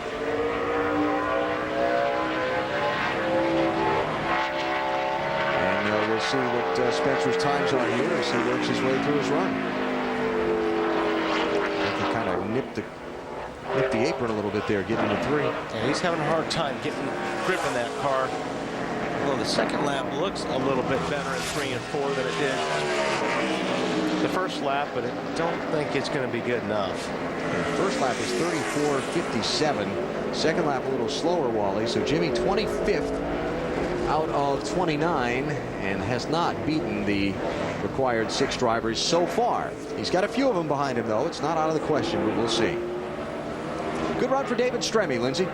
We'll see what Spencer's times are here as he works his way through his run. He kind of nipped the apron a little bit there, getting to 3. Yeah, he's having a hard time getting grip in that car. Well, the second lap looks a little bit better in 3 and 4 than it did the first lap, but I don't think it's going to be good enough. Yeah, first lap is 34.57. Second lap a little slower, Wally. So Jimmy 25th. Out of 29 and has not beaten the required 6 drivers so far. He's got a few of them behind him, though. It's not out of the question, but we'll see. Good run for David Stremme, Lindsay.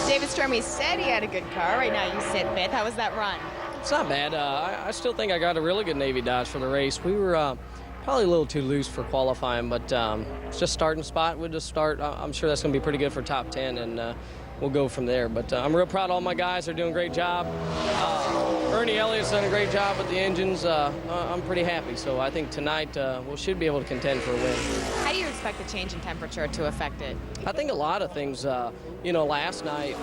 David Stremme said he had a good car. Right now you sit 5th. How was that run? It's not bad. I still think I got a really good Navy Dodge for the race. We were probably a little too loose for qualifying, but it's just starting spot. We'll just start. I'm sure that's going to be pretty good for top 10, and we'll go from there. But I'm real proud of all my guys. They're doing a great job. Ernie Elliott's done a great job with the engines. I'm pretty happy. So I think tonight we should be able to contend for a win. How do you expect the change in temperature to affect it? I think a lot of things. Last night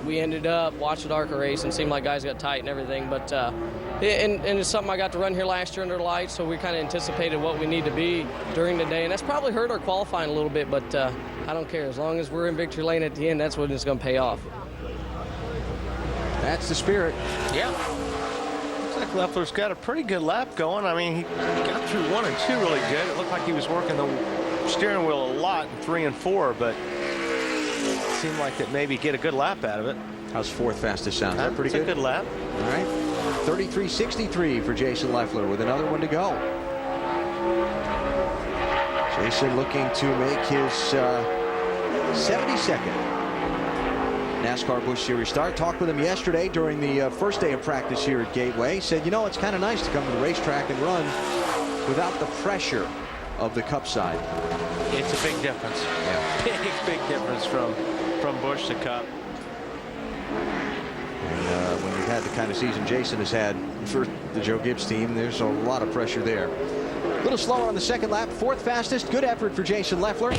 we ended up watching the ARCA race and seemed like guys got tight and everything. But and it's something I got to run here last year under the lights, so we kind of anticipated what we need to be during the day. And that's probably hurt our qualifying a little bit, but I don't care. As long as we're in victory lane at the end, that's when it's going to pay off. That's the spirit. Yeah. Looks like Leffler's got a pretty good lap going. I mean, he got through 1 and 2 really good. It looked like he was working the steering wheel a lot in 3 and 4, but it seemed like that maybe get a good lap out of it. How's 4th fastest sound? Is that pretty good? It's a good lap. All right. 33.63 for Jason Leffler with another one to go. Jason looking to make his 72nd NASCAR Busch Series start. Talked with him yesterday during the first day of practice here at Gateway. Said, it's kind of nice to come to the racetrack and run without the pressure of the Cup side. It's a big difference. Yeah. Big difference from Busch to Cup. And when you've had the kind of season Jason has had for the Joe Gibbs team, there's a lot of pressure there. A little slower on the second lap, 4th fastest. Good effort for Jason Leffler.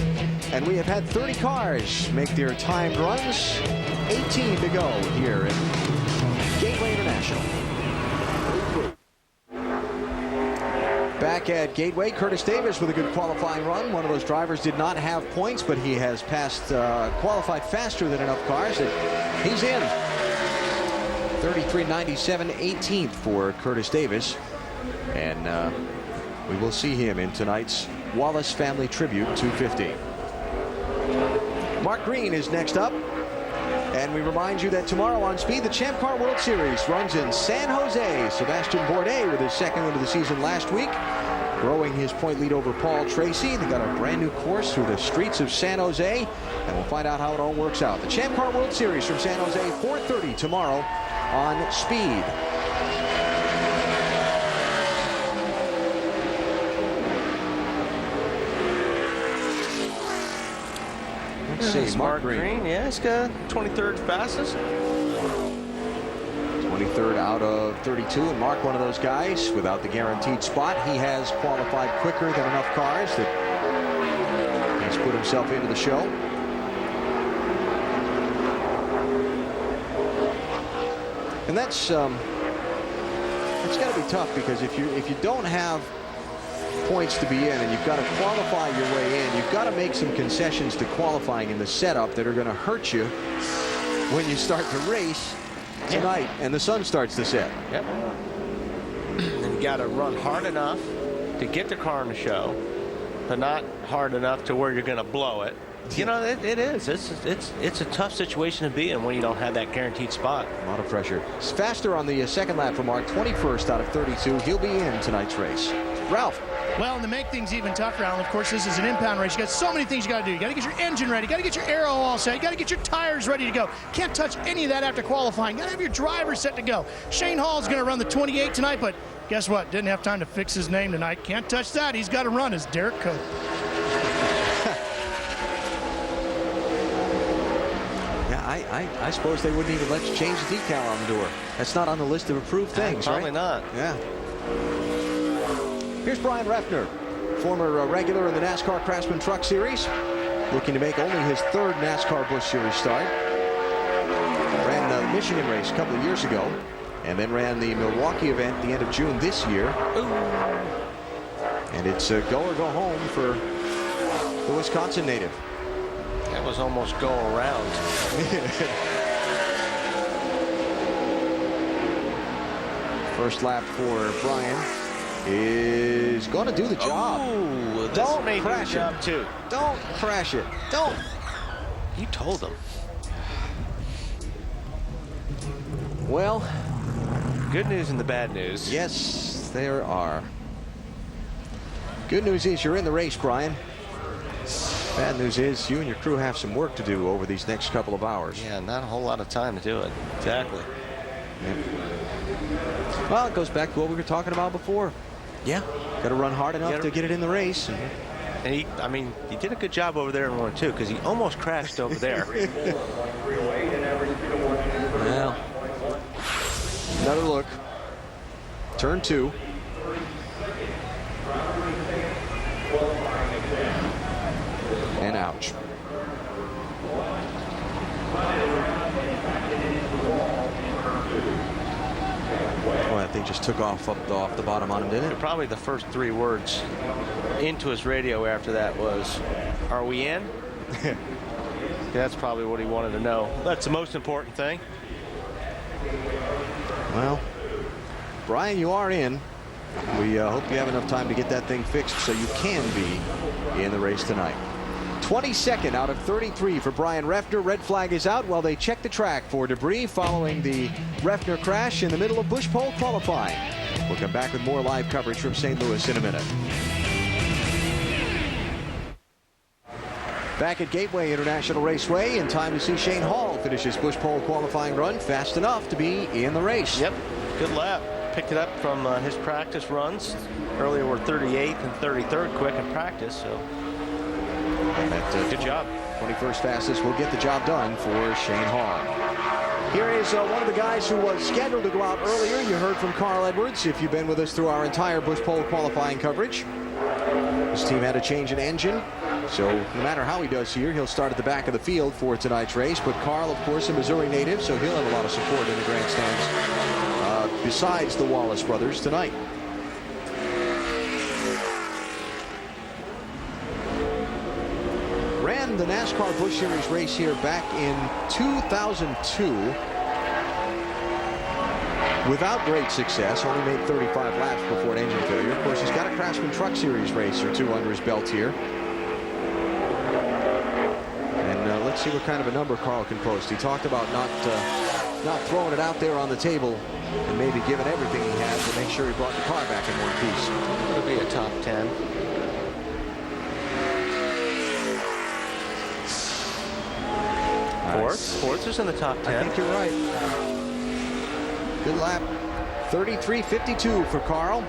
And we have had 30 cars make their timed runs. 18 to go here at Gateway International. Back Back at Gateway, Curtis Davis with a good qualifying run. One of those drivers did not have points, but he has qualified faster than enough cars that he's in. 33.97, 18th for Curtis Davis. And we will see him in tonight's Wallace Family Tribute 250. Mark Green is next up. And we remind you that tomorrow on Speed, the Champ Car World Series runs in San Jose. Sebastian Bourdais with his second win of the season last week, growing his point lead over Paul Tracy. They got a brand new course through the streets of San Jose, and we'll find out how it all works out. The Champ Car World Series from San Jose, 4:30 tomorrow on Speed. Let's see, Mark Green. Yeah, he's got 23rd fastest. 23rd out of 32, and Mark, one of those guys without the guaranteed spot. He has qualified quicker than enough cars that he's put himself into the show. And that's got to be tough, because if you don't have points to be in and you've got to qualify your way in, you've got to make some concessions to qualifying in the setup that are going to hurt you when you start to race tonight and the sun starts to set. Yep. And you got to run hard enough to get the car in the show, but not hard enough to where you're going to blow it. You know, it is. It's a tough situation to be in when you don't have that guaranteed spot. A lot of pressure. It's faster on the second lap for Mark, 21st out of 32. He'll be in tonight's race. Ralph. Well, and to make things even tougher, Alan, of course, this is an impound race. You got so many things you got to do. You got to get your engine ready. You got to get your aero all set. You got to get your tires ready to go. Can't touch any of that after qualifying. You got to have your driver set to go. Shane Hall's going to run the 28 tonight, but guess what? Didn't have time to fix his name tonight. Can't touch that. He's got to run as Derek Cope. Yeah, I suppose they wouldn't even let you change the decal on the door. That's not on the list of approved things, Probably right? not. Yeah. Here's Brian Refner, former regular in the NASCAR Craftsman Truck Series, looking to make only his third NASCAR Busch Series start. Ran the Michigan race a couple of years ago, and then ran the Milwaukee event at the end of June this year. And it's a go or go home for the Wisconsin native. That was almost go around. First lap for Brian is going to do the job. Ooh, don't crash it. Too. Don't crash it. Don't. You told them. Well, good news and the bad news. Yes, there are. Good news is you're in the race, Brian. Bad news is you and your crew have some work to do over these next couple of hours. Yeah, not a whole lot of time to do it. Exactly. Yep. Well, it goes back to what we were talking about before. Yeah. Got to run hard enough to get it in the race. And he did a good job over there in 1-2, because he almost crashed over there. Well, another look. Turn 2. And ouch. Well, that thing just took off the bottom on him, didn't it? Probably the first 3 words into his radio after that was, "Are we in?" That's probably what he wanted to know. That's the most important thing. Well, Brian, you are in. We hope you have enough time to get that thing fixed so you can be in the race tonight. 22nd out of 33 for Brian Refner. Red flag is out while they check the track for debris following the Refner crash in the middle of Busch Pole qualifying. We'll come back with more live coverage from St. Louis in a minute. Back at Gateway International Raceway, in time to see Shane Hall finish his Busch Pole qualifying run fast enough to be in the race. Yep, good lap. Picked it up from his practice runs. Earlier were 38th and 33rd quick in practice, so good job. 21st fastest will get the job done for Shane Hall. Here is one of the guys who was scheduled to go out earlier. You heard from Carl Edwards if you've been with us through our entire Busch Pole qualifying coverage. His team had to change an engine, so no matter how he does here, he'll start at the back of the field for tonight's race. But Carl, of course, a Missouri native, so he'll have a lot of support in the grandstands besides the Wallace brothers tonight. won the NASCAR Busch Series race here back in 2002 without great success. Only made 35 laps before an engine failure. Of course, he's got a Craftsman Truck Series race or two under his belt here. And let's see what kind of a number Carl can post. He talked about not throwing it out there on the table and maybe giving everything he had to make sure he brought the car back in one piece. It'll be a top 10. Fourth is in the top 10. I think you're right. Good lap. 33.52 for Carl,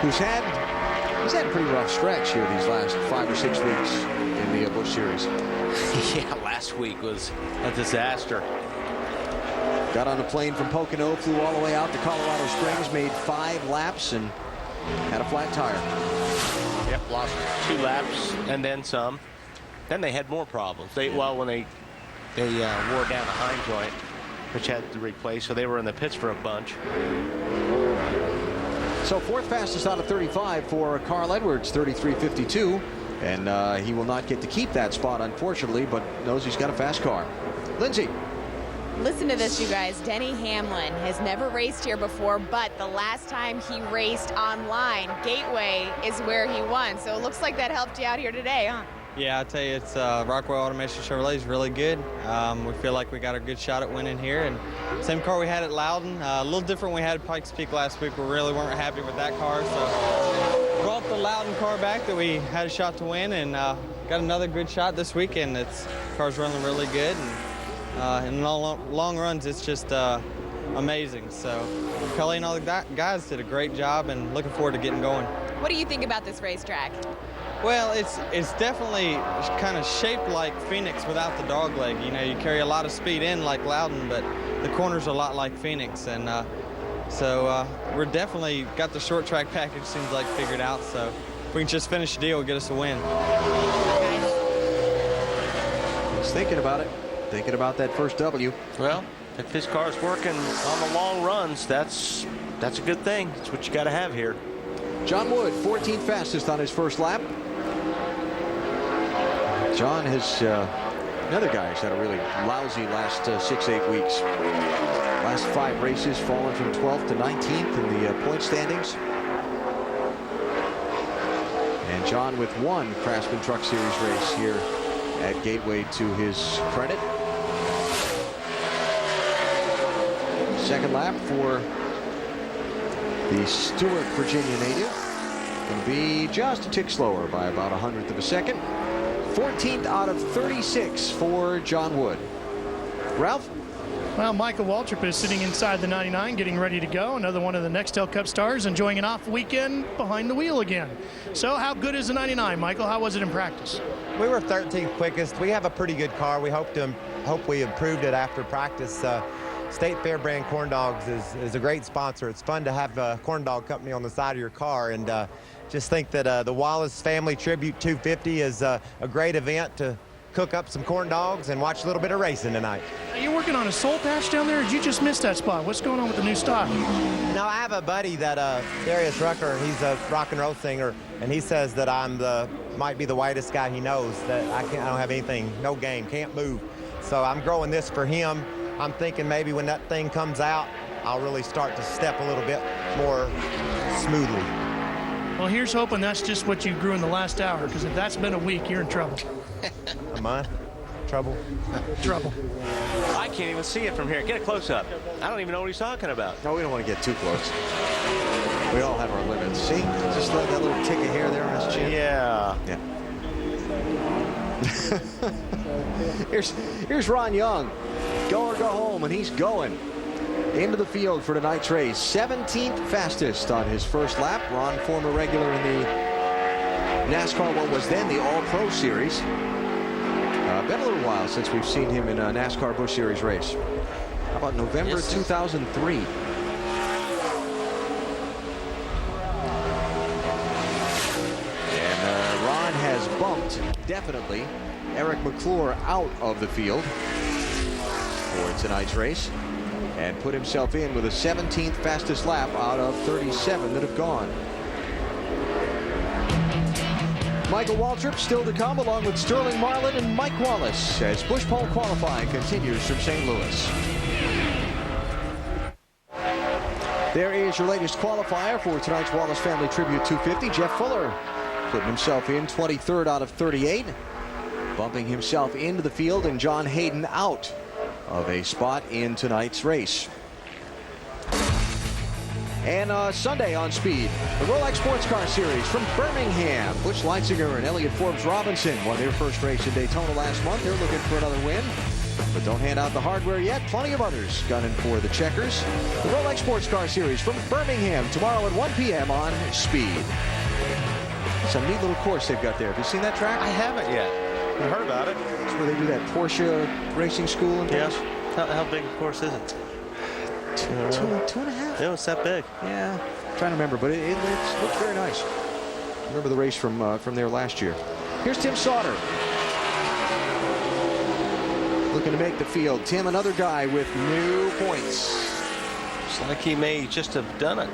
he's had a pretty rough stretch here these last 5 or 6 weeks in the Busch Series. Yeah, last week was a disaster. Got on a plane from Pocono, flew all the way out to Colorado Springs, made 5 laps, and had a flat tire. Yep, lost 2 laps and then some. Then they had more problems. When they wore down the hind joint, which had to replace, so they were in the pits for a bunch. So 4th fastest out of 35 for Carl Edwards, 33.52, and he will not get to keep that spot, unfortunately, but knows he's got a fast car. Lindsay. Listen to this, you guys. Denny Hamlin has never raced here before, but the last time he raced online, Gateway is where he won. So it looks like that helped you out here today, huh? Yeah, I tell you, it's Rockwell Automation Chevrolet is really good. We feel like we got a good shot at winning here, and same car we had at Loudon. A little different we had at Pikes Peak last week. We really weren't happy with that car, so brought the Loudon car back that we had a shot to win, and got another good shot this weekend. The car's running really good, and in the long runs, it's just amazing. So Kelly and all the guys did a great job, and looking forward to getting going. What do you think about this racetrack? Well, it's definitely kind of shaped like Phoenix without the dog leg. You know, you carry a lot of speed in like Loudon, but the corner's a lot like Phoenix. And so we're definitely got the short track package, seems like, figured out. So if we can just finish the deal, get us a win. He's thinking about it, thinking about that first W. Well, if his car's working on the long runs, that's a good thing. That's what you got to have here. John Wood, 14th fastest on his first lap. John has another guy who's had a really lousy last 6-8 weeks. Last 5 races, fallen from 12th to 19th in the point standings. And John with 1 Craftsman Truck Series race here at Gateway to his credit. Second lap for the Stewart, Virginia native. Going to be just a tick slower by about 100th of a second. 14th out of 36 for John Wood. Ralph? Well, Michael Waltrip is sitting inside the 99, getting ready to go. Another one of the Nextel Cup stars, enjoying an off weekend behind the wheel again. So how good is the 99, Michael? How was it in practice? We were 13th quickest. We have a pretty good car. We hope we improved it after practice. State Fair brand corn dogs is a great sponsor. It's fun to have a corn dog company on the side of your car, and just think that the Wallace Family Tribute 250 is a great event to cook up some corn dogs and watch a little bit of racing tonight. Are you working on a soul patch down there, or did you just miss that spot? What's going on with the new stock? No, I have a buddy that Darius Rucker, he's a rock and roll singer, and he says that might be the whitest guy he knows, that I don't have anything, no game, can't move. So I'm growing this for him. I'm thinking maybe when that thing comes out, I'll really start to step a little bit more smoothly. Well, here's hoping that's just what you grew in the last hour, because if that's been a week, you're in trouble. Am I? Trouble? Trouble. I can't even see it from here. Get a close-up. I don't even know what he's talking about. No, we don't want to get too close. We all have our limits. See? Just like that little tick of hair there on his chin. Yeah. Yeah. Here's Ron Young. Go or go home, and he's going into the field for tonight's race. 17th fastest on his first lap. Ron, former regular in the NASCAR, what was then the All-Pro Series. Been a little while since we've seen him in a NASCAR Busch Series race. How about November 2003? And Ron has bumped, definitely, Eric McClure out of the field for tonight's race and put himself in with a 17th fastest lap out of 37 that have gone. Michael Waltrip still to come, along with Sterling Marlin and Mike Wallace, as Busch Pole qualifying continues from St. Louis. There is your latest qualifier for tonight's Wallace Family Tribute 250. Jeff Fuller putting himself in 23rd out of 38, bumping himself into the field, and John Hayden out of a spot in tonight's race. And Sunday on Speed, the Rolex Sports Car Series from Birmingham. Butch Leitzinger and Elliott Forbes Robinson won their first race in Daytona last month. They're looking for another win, but don't hand out the hardware yet. Plenty of others gunning for the checkers. The Rolex Sports Car Series from Birmingham tomorrow at 1 p.m. on Speed. It's a neat little course they've got there. Have you seen that track? I haven't yet. I heard about it. It's where they do that Porsche racing school and things. How big a course is it? Two and a half. Yeah, it's that big. Yeah, I'm trying to remember, but it looks very nice. Remember the race from there last year. Here's Tim Sauter, looking to make the field. Tim, another guy with new points. It's like he may just have done it.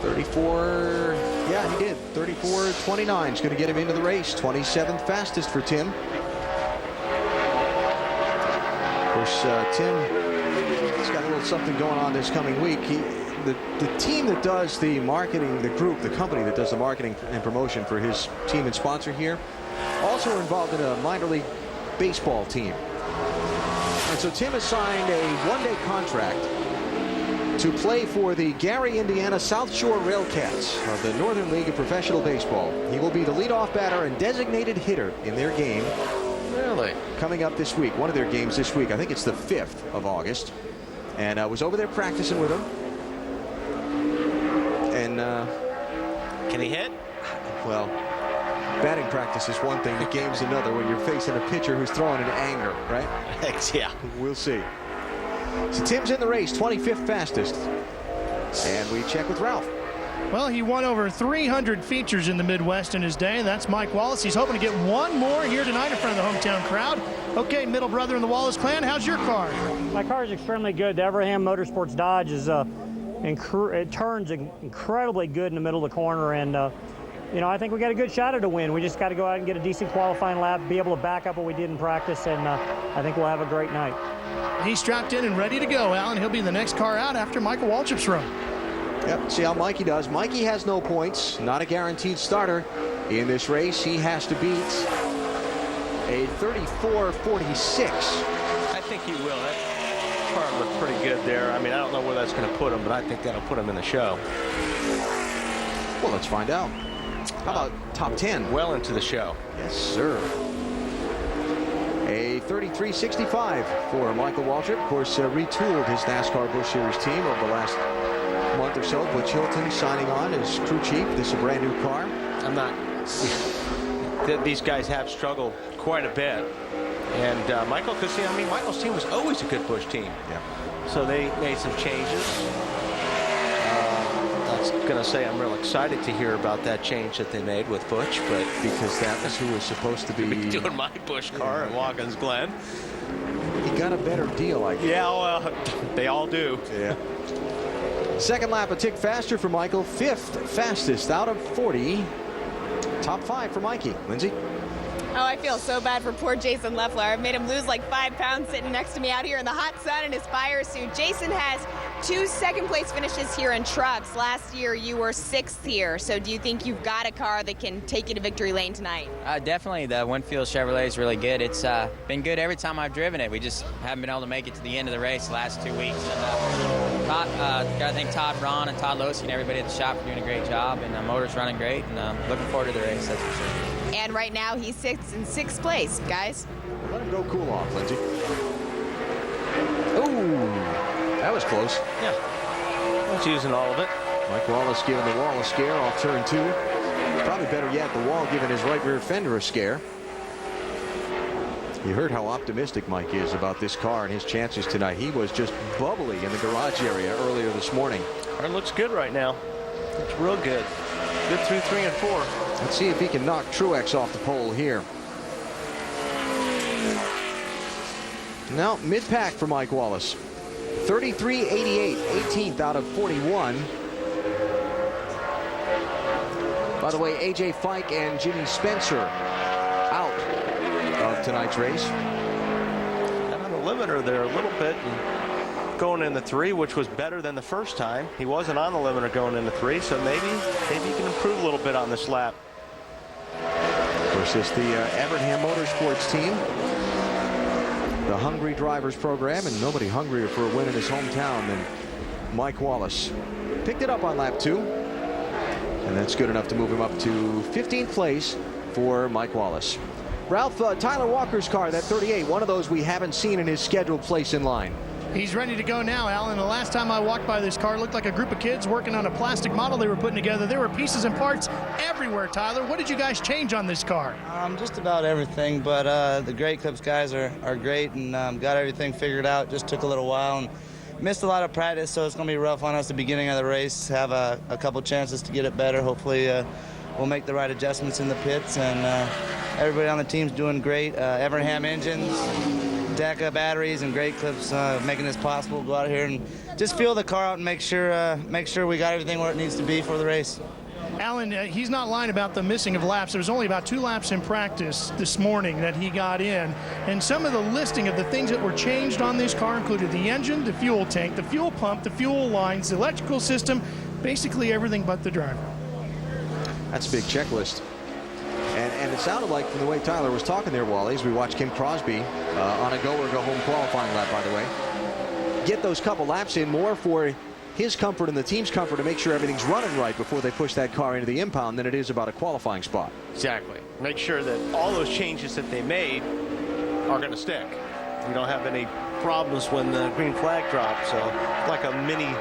34. Yeah, he did. 34.29 is going to get him into the race. 27th fastest for Tim. Of course, Tim. He's got a little something going on this coming week. The team that does the marketing, the company that does the marketing and promotion for his team and sponsor here, also are involved in a minor league baseball team. And so Tim has signed a one-day contract to play for the Gary, Indiana South Shore Railcats of the Northern League of Professional Baseball. He will be the leadoff batter and designated hitter in their game. Really? Coming up this week, one of their games this week. I think it's the 5th of August. And I was over there practicing with him. And can he hit? Well, batting practice is one thing, the game's another when you're facing a pitcher who's throwing in anger, right? Yeah. We'll see. So Tim's in the race, 25th fastest. And we check with Ralph. Well, he won over 300 features in the Midwest in his day, and that's Mike Wallace. He's hoping to get one more here tonight in front of the hometown crowd. Okay, middle brother in the Wallace clan, how's your car? My car is extremely good. The Everham Motorsports Dodge is it turns incredibly good in the middle of the corner, and you know, I think we got a good shot at a win. We just got to go out and get a decent qualifying lap, be able to back up what we did in practice, and I think we'll have a great night. He's strapped in and ready to go, Alan. He'll be the next car out after Michael Waltrip's run. Yep, see how Mikey does. Mikey has no points, not a guaranteed starter in this race. He has to beat a 34.46. I think he will. That car looked pretty good there. I mean, I don't know where that's going to put him, but I think that'll put him in the show. Well, let's find out. How about top 10? Well into the show. Yes, sir. A 33.65 for Michael Waltrip. Of course, retooled his NASCAR Busch Series team over the last month or so. Butch Hilton signing on as crew chief. This is a brand new car. I'm not. These guys have struggled quite a bit. And Michael, because I mean, Michael's team was always a good Busch team. Yeah. So they made some changes. I was going to say I'm real excited to hear about that change that they made with Butch, but because that was who was supposed to be doing my Busch car at Watkins Glen. He got a better deal, I guess. Yeah, well, they all do. Yeah. Second lap a tick faster for Michael. 5th fastest out of 40. Top 5 for Mikey. Lindsay? Oh, I feel so bad for poor Jason Leffler. I've made him lose like 5 pounds sitting next to me out here in the hot sun in his fire suit. Jason has 2 second-place finishes here in trucks. Last year, you were 6th here. So do you think you've got a car that can take you to victory lane tonight? Definitely. The Winfield Chevrolet is really good. It's been good every time I've driven it. We just haven't been able to make it to the end of the race the last 2 weeks. And got to thank Todd Braun and Todd Losey and everybody at the shop for doing a great job. And the motor's running great. And looking forward to the race, that's for sure. And right now, he sits in 6th place, guys. Let him go cool off, Lindsay. Ooh, that was close. Yeah. That's using all of it. Mike Wallace giving the wall a scare off turn 2. Probably better yet, the wall giving his right rear fender a scare. You heard how optimistic Mike is about this car and his chances tonight. He was just bubbly in the garage area earlier this morning. It looks good right now. It's real good. Good through 3 and 4. Let's see if he can knock Truex off the pole here. Now, mid-pack for Mike Wallace. 33.88, 18th out of 41. By the way, A.J. Fike and Jimmy Spencer out of tonight's race. And on the limiter there a little bit, and going into 3, which was better than the first time. He wasn't on the limiter going into 3, so maybe he can improve a little bit on this lap. Of course, it's the Evernham Motorsports team, the Hungry Drivers program, and nobody hungrier for a win in his hometown than Mike Wallace. Picked it up on lap 2, and that's good enough to move him up to 15th place for Mike Wallace. Ralph, Tyler Walker's car, that 38, one of those we haven't seen in his scheduled place in line. He's ready to go now, Alan. The last time I walked by this car, it looked like a group of kids working on a plastic model they were putting together. There were pieces and parts everywhere, Tyler. What did you guys change on this car? Just about everything, but the Great Clips guys are great and got everything figured out. Just took a little while and missed a lot of practice, so it's going to be rough on us at the beginning of the race. Have a couple chances to get it better. Hopefully we'll make the right adjustments in the pits, and everybody on the team's doing great. Evernham engines, DECA batteries, and Great Clips making this possible. Go out here and just feel the car out and make sure we got everything where it needs to be for the race. Alan, he's not lying about the missing of laps. There was only about 2 laps in practice this morning that he got in. And some of the listing of the things that were changed on this car included the engine, the fuel tank, the fuel pump, the fuel lines, the electrical system, basically everything but the driver. That's a big checklist. And it sounded like, from the way Tyler was talking there, Wally, as we watched Kim Crosby on a go-or-go-home qualifying lap, by the way, get those couple laps in more for his comfort and the team's comfort to make sure everything's running right before they push that car into the impound than it is about a qualifying spot. Exactly. Make sure that all those changes that they made are going to stick. You don't have any problems when the green flag drops. So like a mini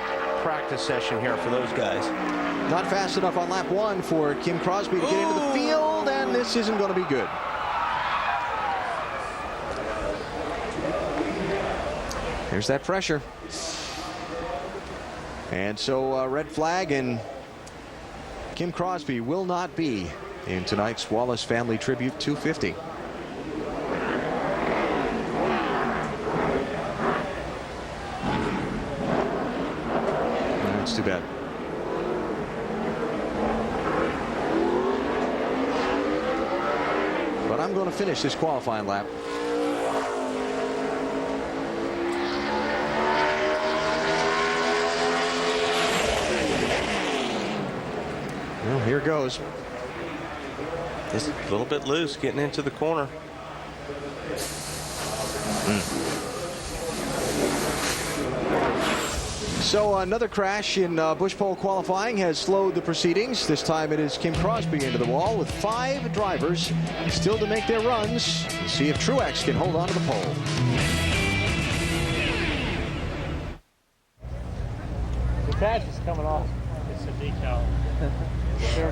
practice session here for those guys. Not fast enough on lap 1 for Kim Crosby to get into the field, and this isn't going to be good. There's that pressure. And so red flag, and Kim Crosby will not be in tonight's Wallace Family Tribute 250. That's too bad. But I'm going to finish this qualifying lap. Well, here goes. Just a little bit loose getting into the corner. So another crash in Busch Pole qualifying has slowed the proceedings. This time it is Kim Crosby into the wall with 5 drivers still to make their runs. We'll see if Truex can hold on to the pole. The patch is coming off. It's a decal.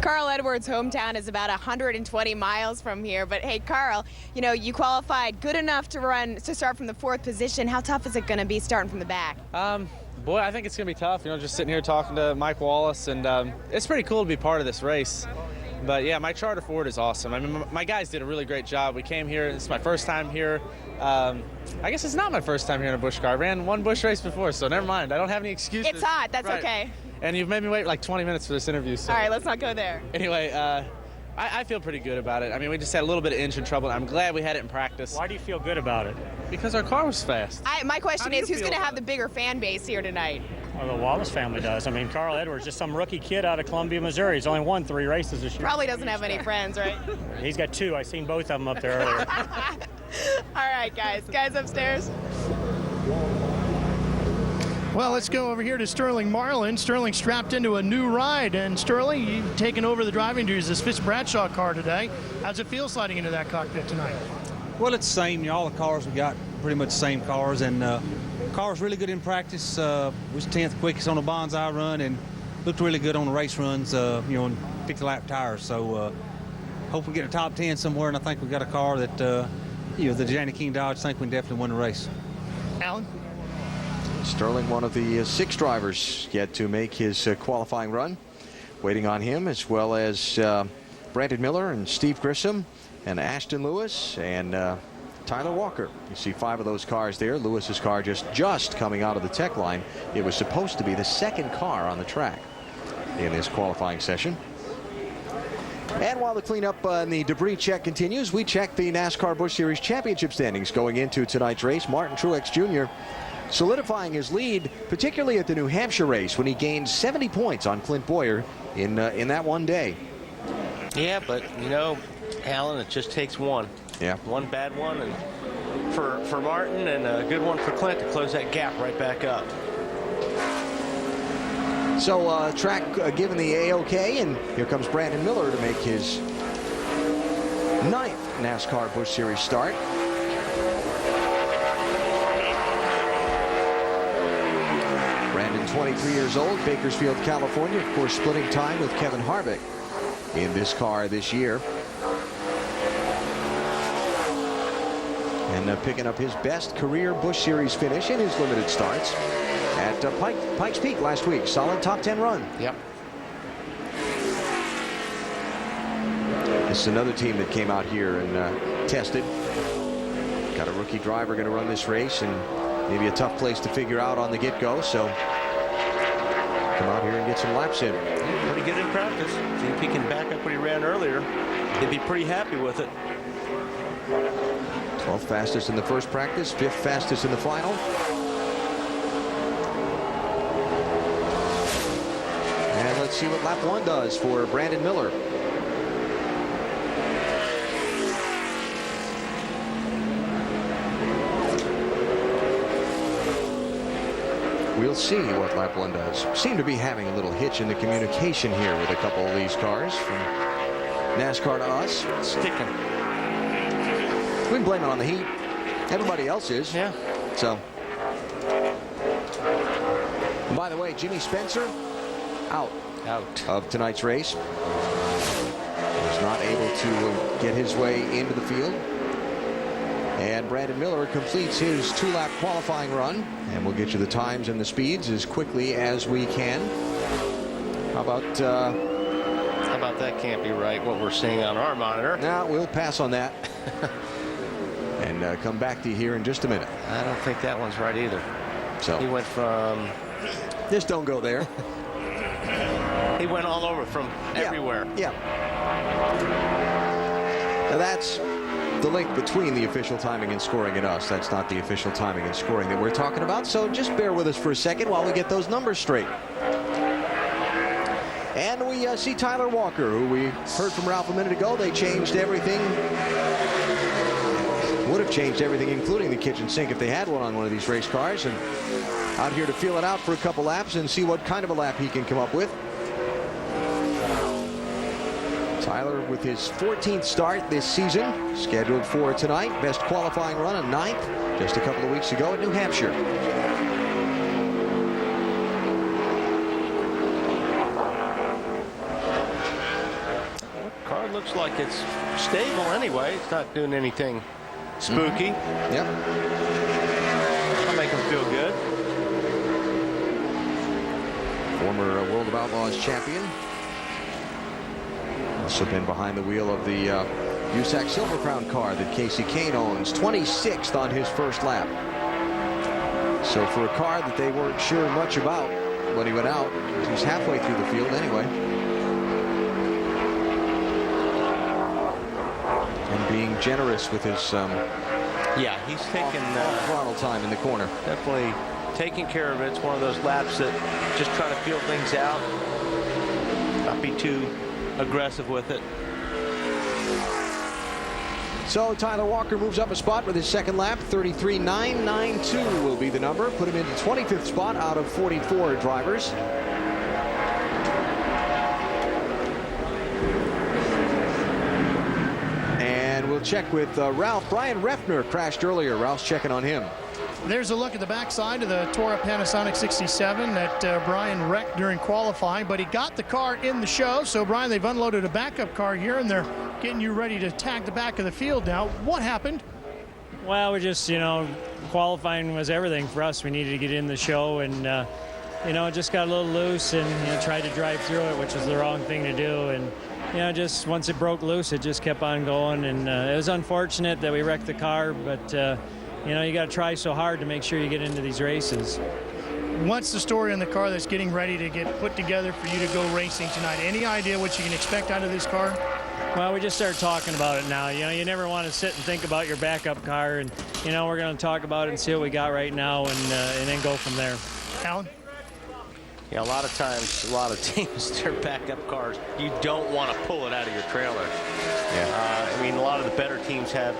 Carl Edwards' hometown is about 120 miles from here. But hey, Carl, you know, you qualified good enough to start from the 4th position. How tough is it going to be starting from the back? Boy, I think it's going to be tough, you know, just sitting here talking to Mike Wallace, and it's pretty cool to be part of this race. But yeah, my charter Ford is awesome. I mean, my guys did a really great job. We came here, it's my first time here. I guess it's not my first time here in a Busch car. I ran one Busch race before, so never mind. I don't have any excuses. It's hot, that's right. Okay. And you've made me wait like 20 minutes for this interview. So. All right, let's not go there. Anyway, I feel pretty good about it. I mean, we just had a little bit of engine trouble. I'm glad we had it in practice. Why do you feel good about it? Because our car was fast. My question is, who's going to have the bigger fan base here tonight? Well, the Wallace family does. I mean, Carl Edwards, just some rookie kid out of Columbia, Missouri. He's only won 3 races this year. Probably doesn't have any friends, right? He's got 2. I seen both of them up there earlier. All right, guys. Guys upstairs. Well, let's go over here to Sterling Marlin. Sterling strapped into a new ride. And Sterling, you've taken over the driving duties of this Fitz Bradshaw car today. How's it feel sliding into that cockpit tonight? Well, it's the same. You know, all the cars we got pretty much the same cars, and car's really good in practice. Was 10th quickest on the Bonsai run, and looked really good on the race runs. You know, and 50-lap tires. So hope we get a top 10 somewhere, and I think we got a car that you know, the Janney King Dodge think we can definitely win the race. Alan? Sterling, one of the 6 drivers yet to make his qualifying run. Waiting on him, as well as Brandon Miller and Steve Grissom and Ashton Lewis and Tyler Walker. You see 5 of those cars there. Lewis's car just coming out of the tech line. It was supposed to be the 2nd car on the track in this qualifying session. And while the cleanup and the debris check continues, we check the NASCAR Busch Series Championship standings going into tonight's race. Martin Truex Jr. solidifying his lead, particularly at the New Hampshire race when he gained 70 points on Clint Boyer in that one day. Yeah, but, you know, Alan, it just takes one. Yeah. One bad one and for Martin, and a good one for Clint to close that gap right back up. So track given the A-OK, and here comes Brandon Miller to make his 9th NASCAR Busch Series start. Brandon, 23 years old, Bakersfield, California, of course splitting time with Kevin Harvick in this car this year. And picking up his best career Busch Series finish in his limited starts at Pikes Peak last week. Solid top 10 run. Yep. This is another team that came out here and tested. Got a rookie driver going to run this race, and maybe a tough place to figure out on the get-go. So come out here and get some laps in. Pretty good in practice. See if he can back up what he ran earlier. He'd be pretty happy with it. 12th fastest in the first practice, 5th fastest in the final. And let's see what lap 1 does for Brandon Miller. We'll see what lap 1 does. Seem to be having a little hitch in the communication here with a couple of these cars from NASCAR to us. Sticking. We can blame it on the heat. Everybody else is. Yeah. So. And by the way, Jimmy Spencer out of tonight's race. Was not able to get his way into the field. And Brandon Miller completes his 2-lap qualifying run. And we'll get you the times and the speeds as quickly as we can. How about that can't be right, what we're seeing on our monitor. Now, we'll pass on that. And come back to you here in just a minute. I don't think that one's right either. So he went from... Just don't go there. He went all over from everywhere. Yeah. Now that's the link between the official timing and scoring and us. That's not the official timing and scoring that we're talking about. So just bear with us for a second while we get those numbers straight. And we see Tyler Walker, who we heard from Ralph a minute ago. They changed everything. Would have changed everything, including the kitchen sink, if they had one on one of these race cars. And out here to feel it out for a couple laps and see what kind of a lap he can come up with. Tyler with his 14th start this season, scheduled for tonight. Best qualifying run, a 9th, just a couple of weeks ago at New Hampshire. Car looks like it's stable anyway. It's not doing anything spooky. Yep. That'll make him feel good. Former World of Outlaws champion. Also been behind the wheel of the USAC Silver Crown car that Casey Kane owns. 26th on his first lap. So for a car that they weren't sure much about when he went out, he's halfway through the field anyway. And being generous with his yeah, he's taking throttle time in the corner. Definitely taking care of it. It's one of those laps that just trying to feel things out, not be too aggressive with it. So Tyler Walker moves up a spot with his second lap. 33.992 will be the number. Put him into 25th spot out of 44 drivers. And we'll check with Ralph. Brian Reffner crashed earlier. Ralph's checking on him. There's a look at the backside of the Toro Panasonic 67 that Brian wrecked during qualifying, but he got the car in the show. So, Brian, they've unloaded a backup car here, and they're getting you ready to tag the back of the field now. What happened? Well, we're just, qualifying was everything for us. We needed to get in the show, and, it just got a little loose and, tried to drive through it, which was the wrong thing to do. And, just once it broke loose, it just kept on going. And it was unfortunate that we wrecked the car, but, you got to try so hard to make sure you get into these races. What's the story on the car that's getting ready to get put together for you to go racing tonight? Any idea what you can expect out of this car? Well, we just started talking about it now. You know, you never want to sit and think about your backup car, and you know, we're going to talk about it and see what we got right now, and then go from there. Alan? Yeah, a lot of times, a lot of teams, their backup cars, you don't want to pull it out of your trailer. Yeah. I mean, a lot of the better teams have,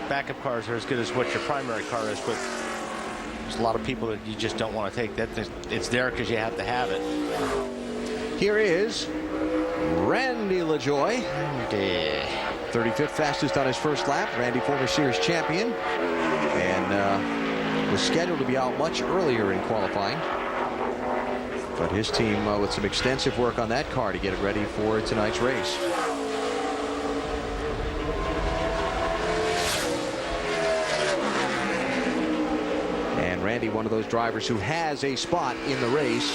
backup cars are as good as what your primary car is, but there's a lot of people that you just don't want to take. That it's there because you have to have it. Here is Randy LaJoie. 35th fastest on his first lap. Randy, former series champion, and was scheduled to be out much earlier in qualifying. But his team with some extensive work on that car to get it ready for tonight's race. And Randy, one of those drivers who has a spot in the race.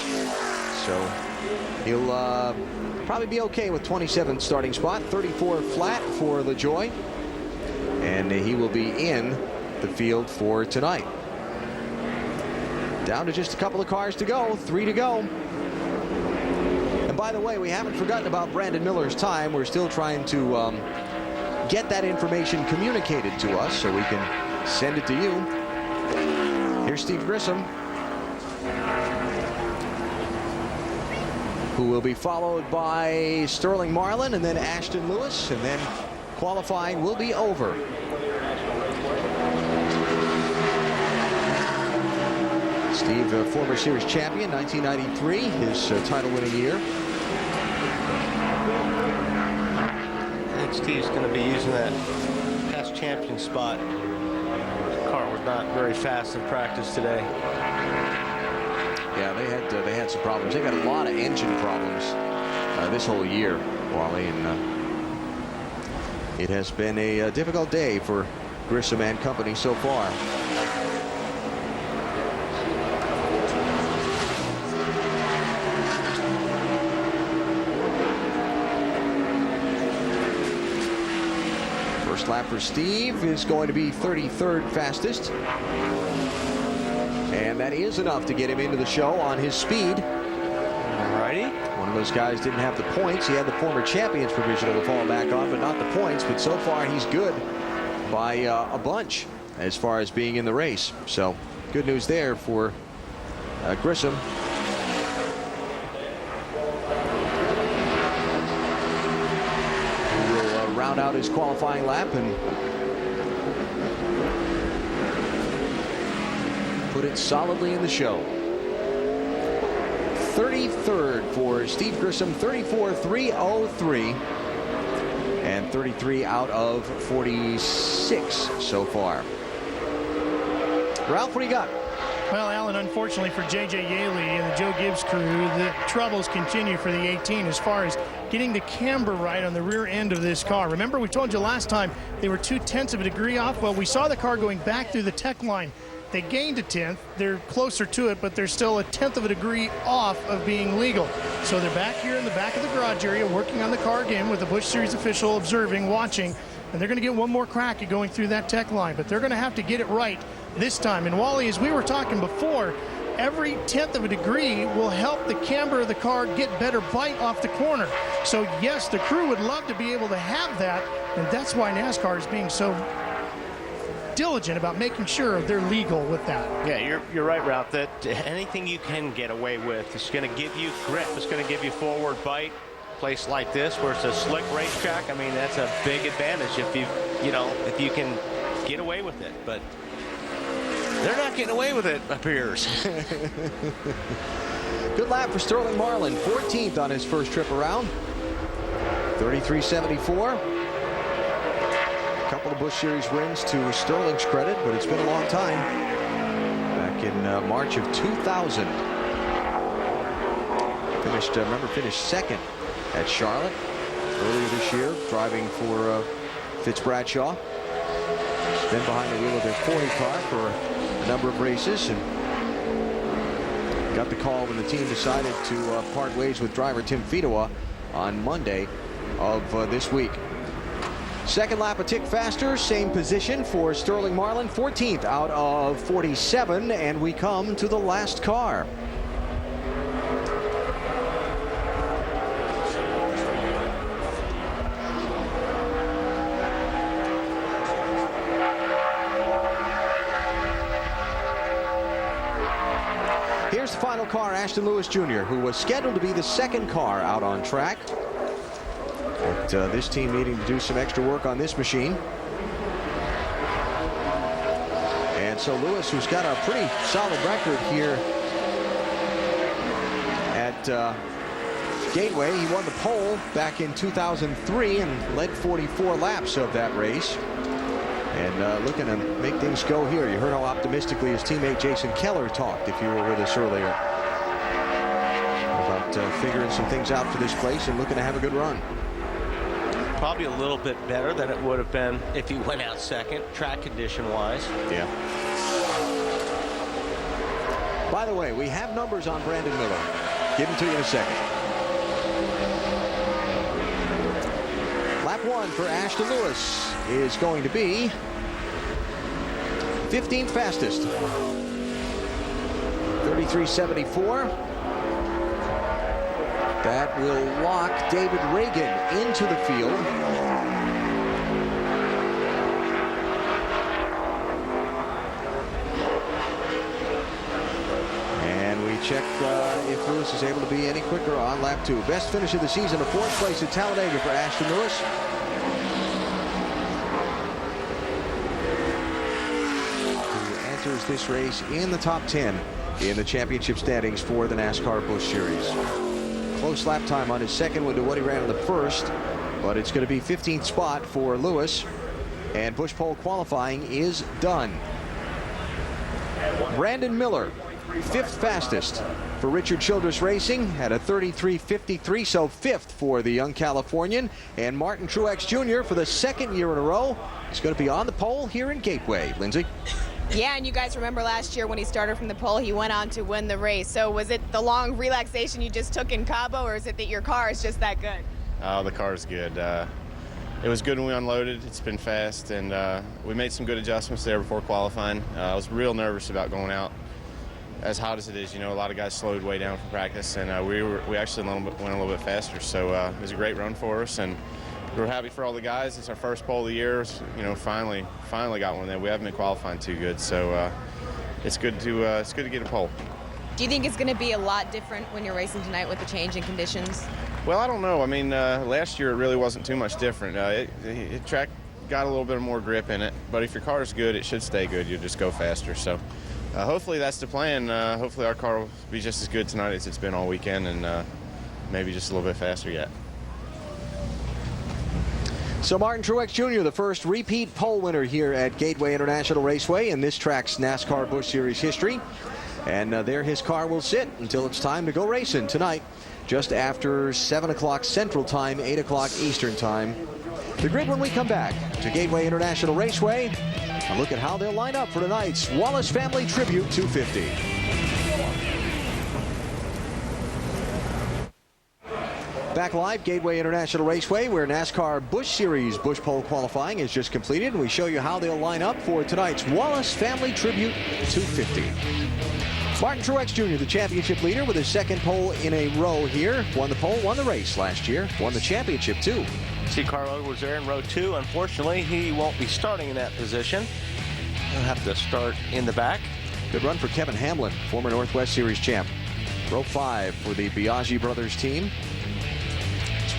So he'll probably be okay with 27th starting spot, 34 flat for LaJoie. And he will be in the field for tonight. Down to just a couple of cars to go, 3 to go. And by the way, we haven't forgotten about Brandon Miller's time. We're still trying to get that information communicated to us so we can send it to you. Here's Steve Grissom, who will be followed by Sterling Marlin and then Ashton Lewis, and then qualifying will be over. Steve, former series champion, 1993, his title-winning year. I think Steve's going to be using that past champion spot. The car was not very fast in practice today. Yeah, they had some problems. They got a lot of engine problems this whole year, Wally, and it has been a difficult day for Grissom and company so far. First lap for Steve is going to be 33rd fastest. And that is enough to get him into the show on his speed. Alrighty. One of those guys didn't have the points. He had the former champions provisional to fall back on, but not the points. But so far, he's good by a bunch as far as being in the race. So good news there for Grissom. We'll round out his qualifying lap and put it solidly in the show. 33rd for Steve Grissom, 34.303, and 33 out of 46 so far. Ralph, what do you got? Well, Alan, unfortunately for J.J. Yaley and the Joe Gibbs crew, the troubles continue for the 18 as far as getting the camber right on the rear end of this car. Remember, we told you last time they were 0.2 of a degree off. Well, we saw the car going back through the tech line. They gained a 10th. They're closer to it, but they're still 1/10 of a degree off of being legal. So they're back here in the back of the garage area working on the car again with the Busch Series official observing, watching, and they're going to get one more crack at going through that tech line, but they're going to have to get it right this time. And Wally, as we were talking before, every 1/10 of a degree will help the camber of the car get better bite off the corner. So yes, the crew would love to be able to have that, and that's why NASCAR is being so diligent about making sure they're legal with that. Yeah, you're right, Ralph, that anything you can get away with is going to give you grip. It's going to give you forward bite. Place like this where it's a slick racetrack, I mean, that's a big advantage if if you can get away with it. But they're not getting away with it, it appears. Good lap for Sterling Marlin, 14th on his first trip around. 33.74. A couple of Busch Series wins to Sterling's credit, but it's been a long time. Back in March of 2000. Finished second at Charlotte earlier this year, driving for Fitz Bradshaw. Been behind the wheel of their 40 car for a number of races, and got the call when the team decided to part ways with driver Tim Fedowa on Monday of this week. Second lap a tick faster, same position for Sterling Marlin, 14th out of 47, and we come to the last car. here's the final car, Ashton Lewis Jr., who was scheduled to be the second car out on track. But this team needing to do some extra work on this machine. And so Lewis, who's got a pretty solid record here at Gateway. He won the pole back in 2003 and led 44 laps of that race. And looking to make things go here. You heard how optimistically his teammate Jason Keller talked, if you were with us earlier, about figuring some things out for this place and looking to have a good run. Probably a little bit better than it would have been if he went out second, track condition wise. Yeah. By the way, we have numbers on Brandon Miller. Give them to you in a second. Lap 1 for Ashton Lewis is going to be 15th fastest. 33.74. That will lock David Reagan into the field. And we check if Lewis is able to be any quicker on lap 2. Best finish of the season, a 4th place at Talladega for Ashton Lewis. Who enters this race in the top 10 in the championship standings for the NASCAR Busch Series. Close lap time on his second one to what he ran in the first, but it's going to be 15th spot for Lewis, and Busch pole qualifying is done. Brandon Miller, 5th fastest for Richard Childress Racing at a 33.53, so 5th for the young Californian. And Martin Truex Jr. for the 2nd year in a row is going to be on the pole here in Gateway. Lindsay? Yeah, and you guys remember last year when he started from the pole, he went on to win the race. So was it the long relaxation you just took in Cabo, or is it that your car is just that good? Oh, the car is good. It was good when we unloaded. It's been fast, and we made some good adjustments there before qualifying. I was real nervous about going out as hot as it is. You know, a lot of guys slowed way down from practice, and we actually went a little bit faster. So it was a great run for us, and we're happy for all the guys. It's our first pole of the year. You know, finally got one there. We haven't been qualifying too good, so it's good to get a pole. Do you think it's going to be a lot different when you're racing tonight with the change in conditions? Well, I don't know. I mean, last year it really wasn't too much different. The track got a little bit more grip in it, but if your car is good, it should stay good. You'll just go faster. So hopefully that's the plan. Hopefully our car will be just as good tonight as it's been all weekend, and maybe just a little bit faster yet. So Martin Truex Jr., the first repeat pole winner here at Gateway International Raceway in this track's NASCAR Busch Series history. And there his car will sit until it's time to go racing tonight, just after 7 o'clock Central Time, 8 o'clock Eastern Time. The grid when we come back to Gateway International Raceway. A look at how they'll line up for tonight's Wallace Family Tribute 250. Back live, Gateway International Raceway, where NASCAR Busch Series Busch pole qualifying is just completed, and we show you how they'll line up for tonight's Wallace Family Tribute 250. Martin Truex Jr., the championship leader, with his 2nd pole in a row here. Won the pole, won the race last year, won the championship too. See, Carl Edwards there in row 2. Unfortunately, he won't be starting in that position. He'll have to start in the back. Good run for Kevin Hamlin, former Northwest Series champ. Row 5 for the Biaggi brothers team.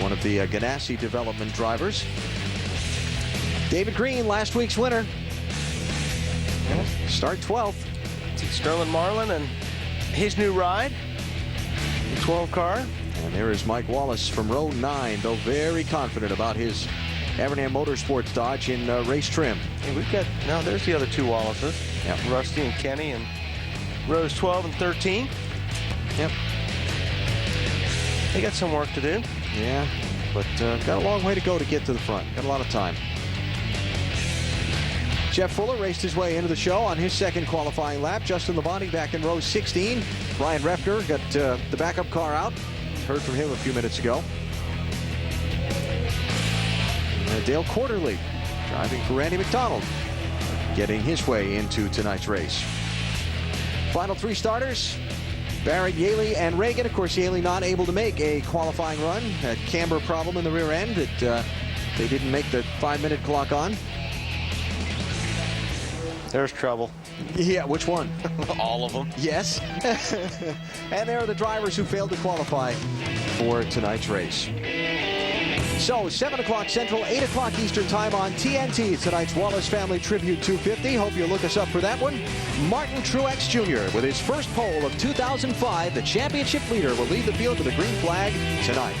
One of the Ganassi development drivers. David Green, last week's winner. Start 12th. Sterling Marlin and his new ride, the 12 car. And there is Mike Wallace from row 9, though very confident about his Evernham Motorsports Dodge in race trim. And we've got, now there's the other 2 Wallaces. Yep. Rusty and Kenny in rows 12 and 13. Yep. They got some work to do. Yeah, but got a long way to go to get to the front. Got a lot of time. Jeff Fuller raced his way into the show on his 2nd qualifying lap. Justin Labonte back in row 16. Brian Refner got the backup car out. Heard from him a few minutes ago. Dale Quarterly driving for Randy McDonald, getting his way into tonight's race. Final 3 starters. Barrett, Yaley, and Reagan. Of course, Yaley not able to make a qualifying run. That camber problem in the rear end that they didn't make the 5-minute clock on. There's trouble. Yeah, which one? All of them. Yes. And there are the drivers who failed to qualify for tonight's race. So 7 o'clock Central, 8 o'clock Eastern time on TNT. Tonight's Wallace Family Tribute 250. Hope you'll look us up for that one. Martin Truex Jr. with his first pole of 2005. The championship leader will lead the field with a green flag tonight.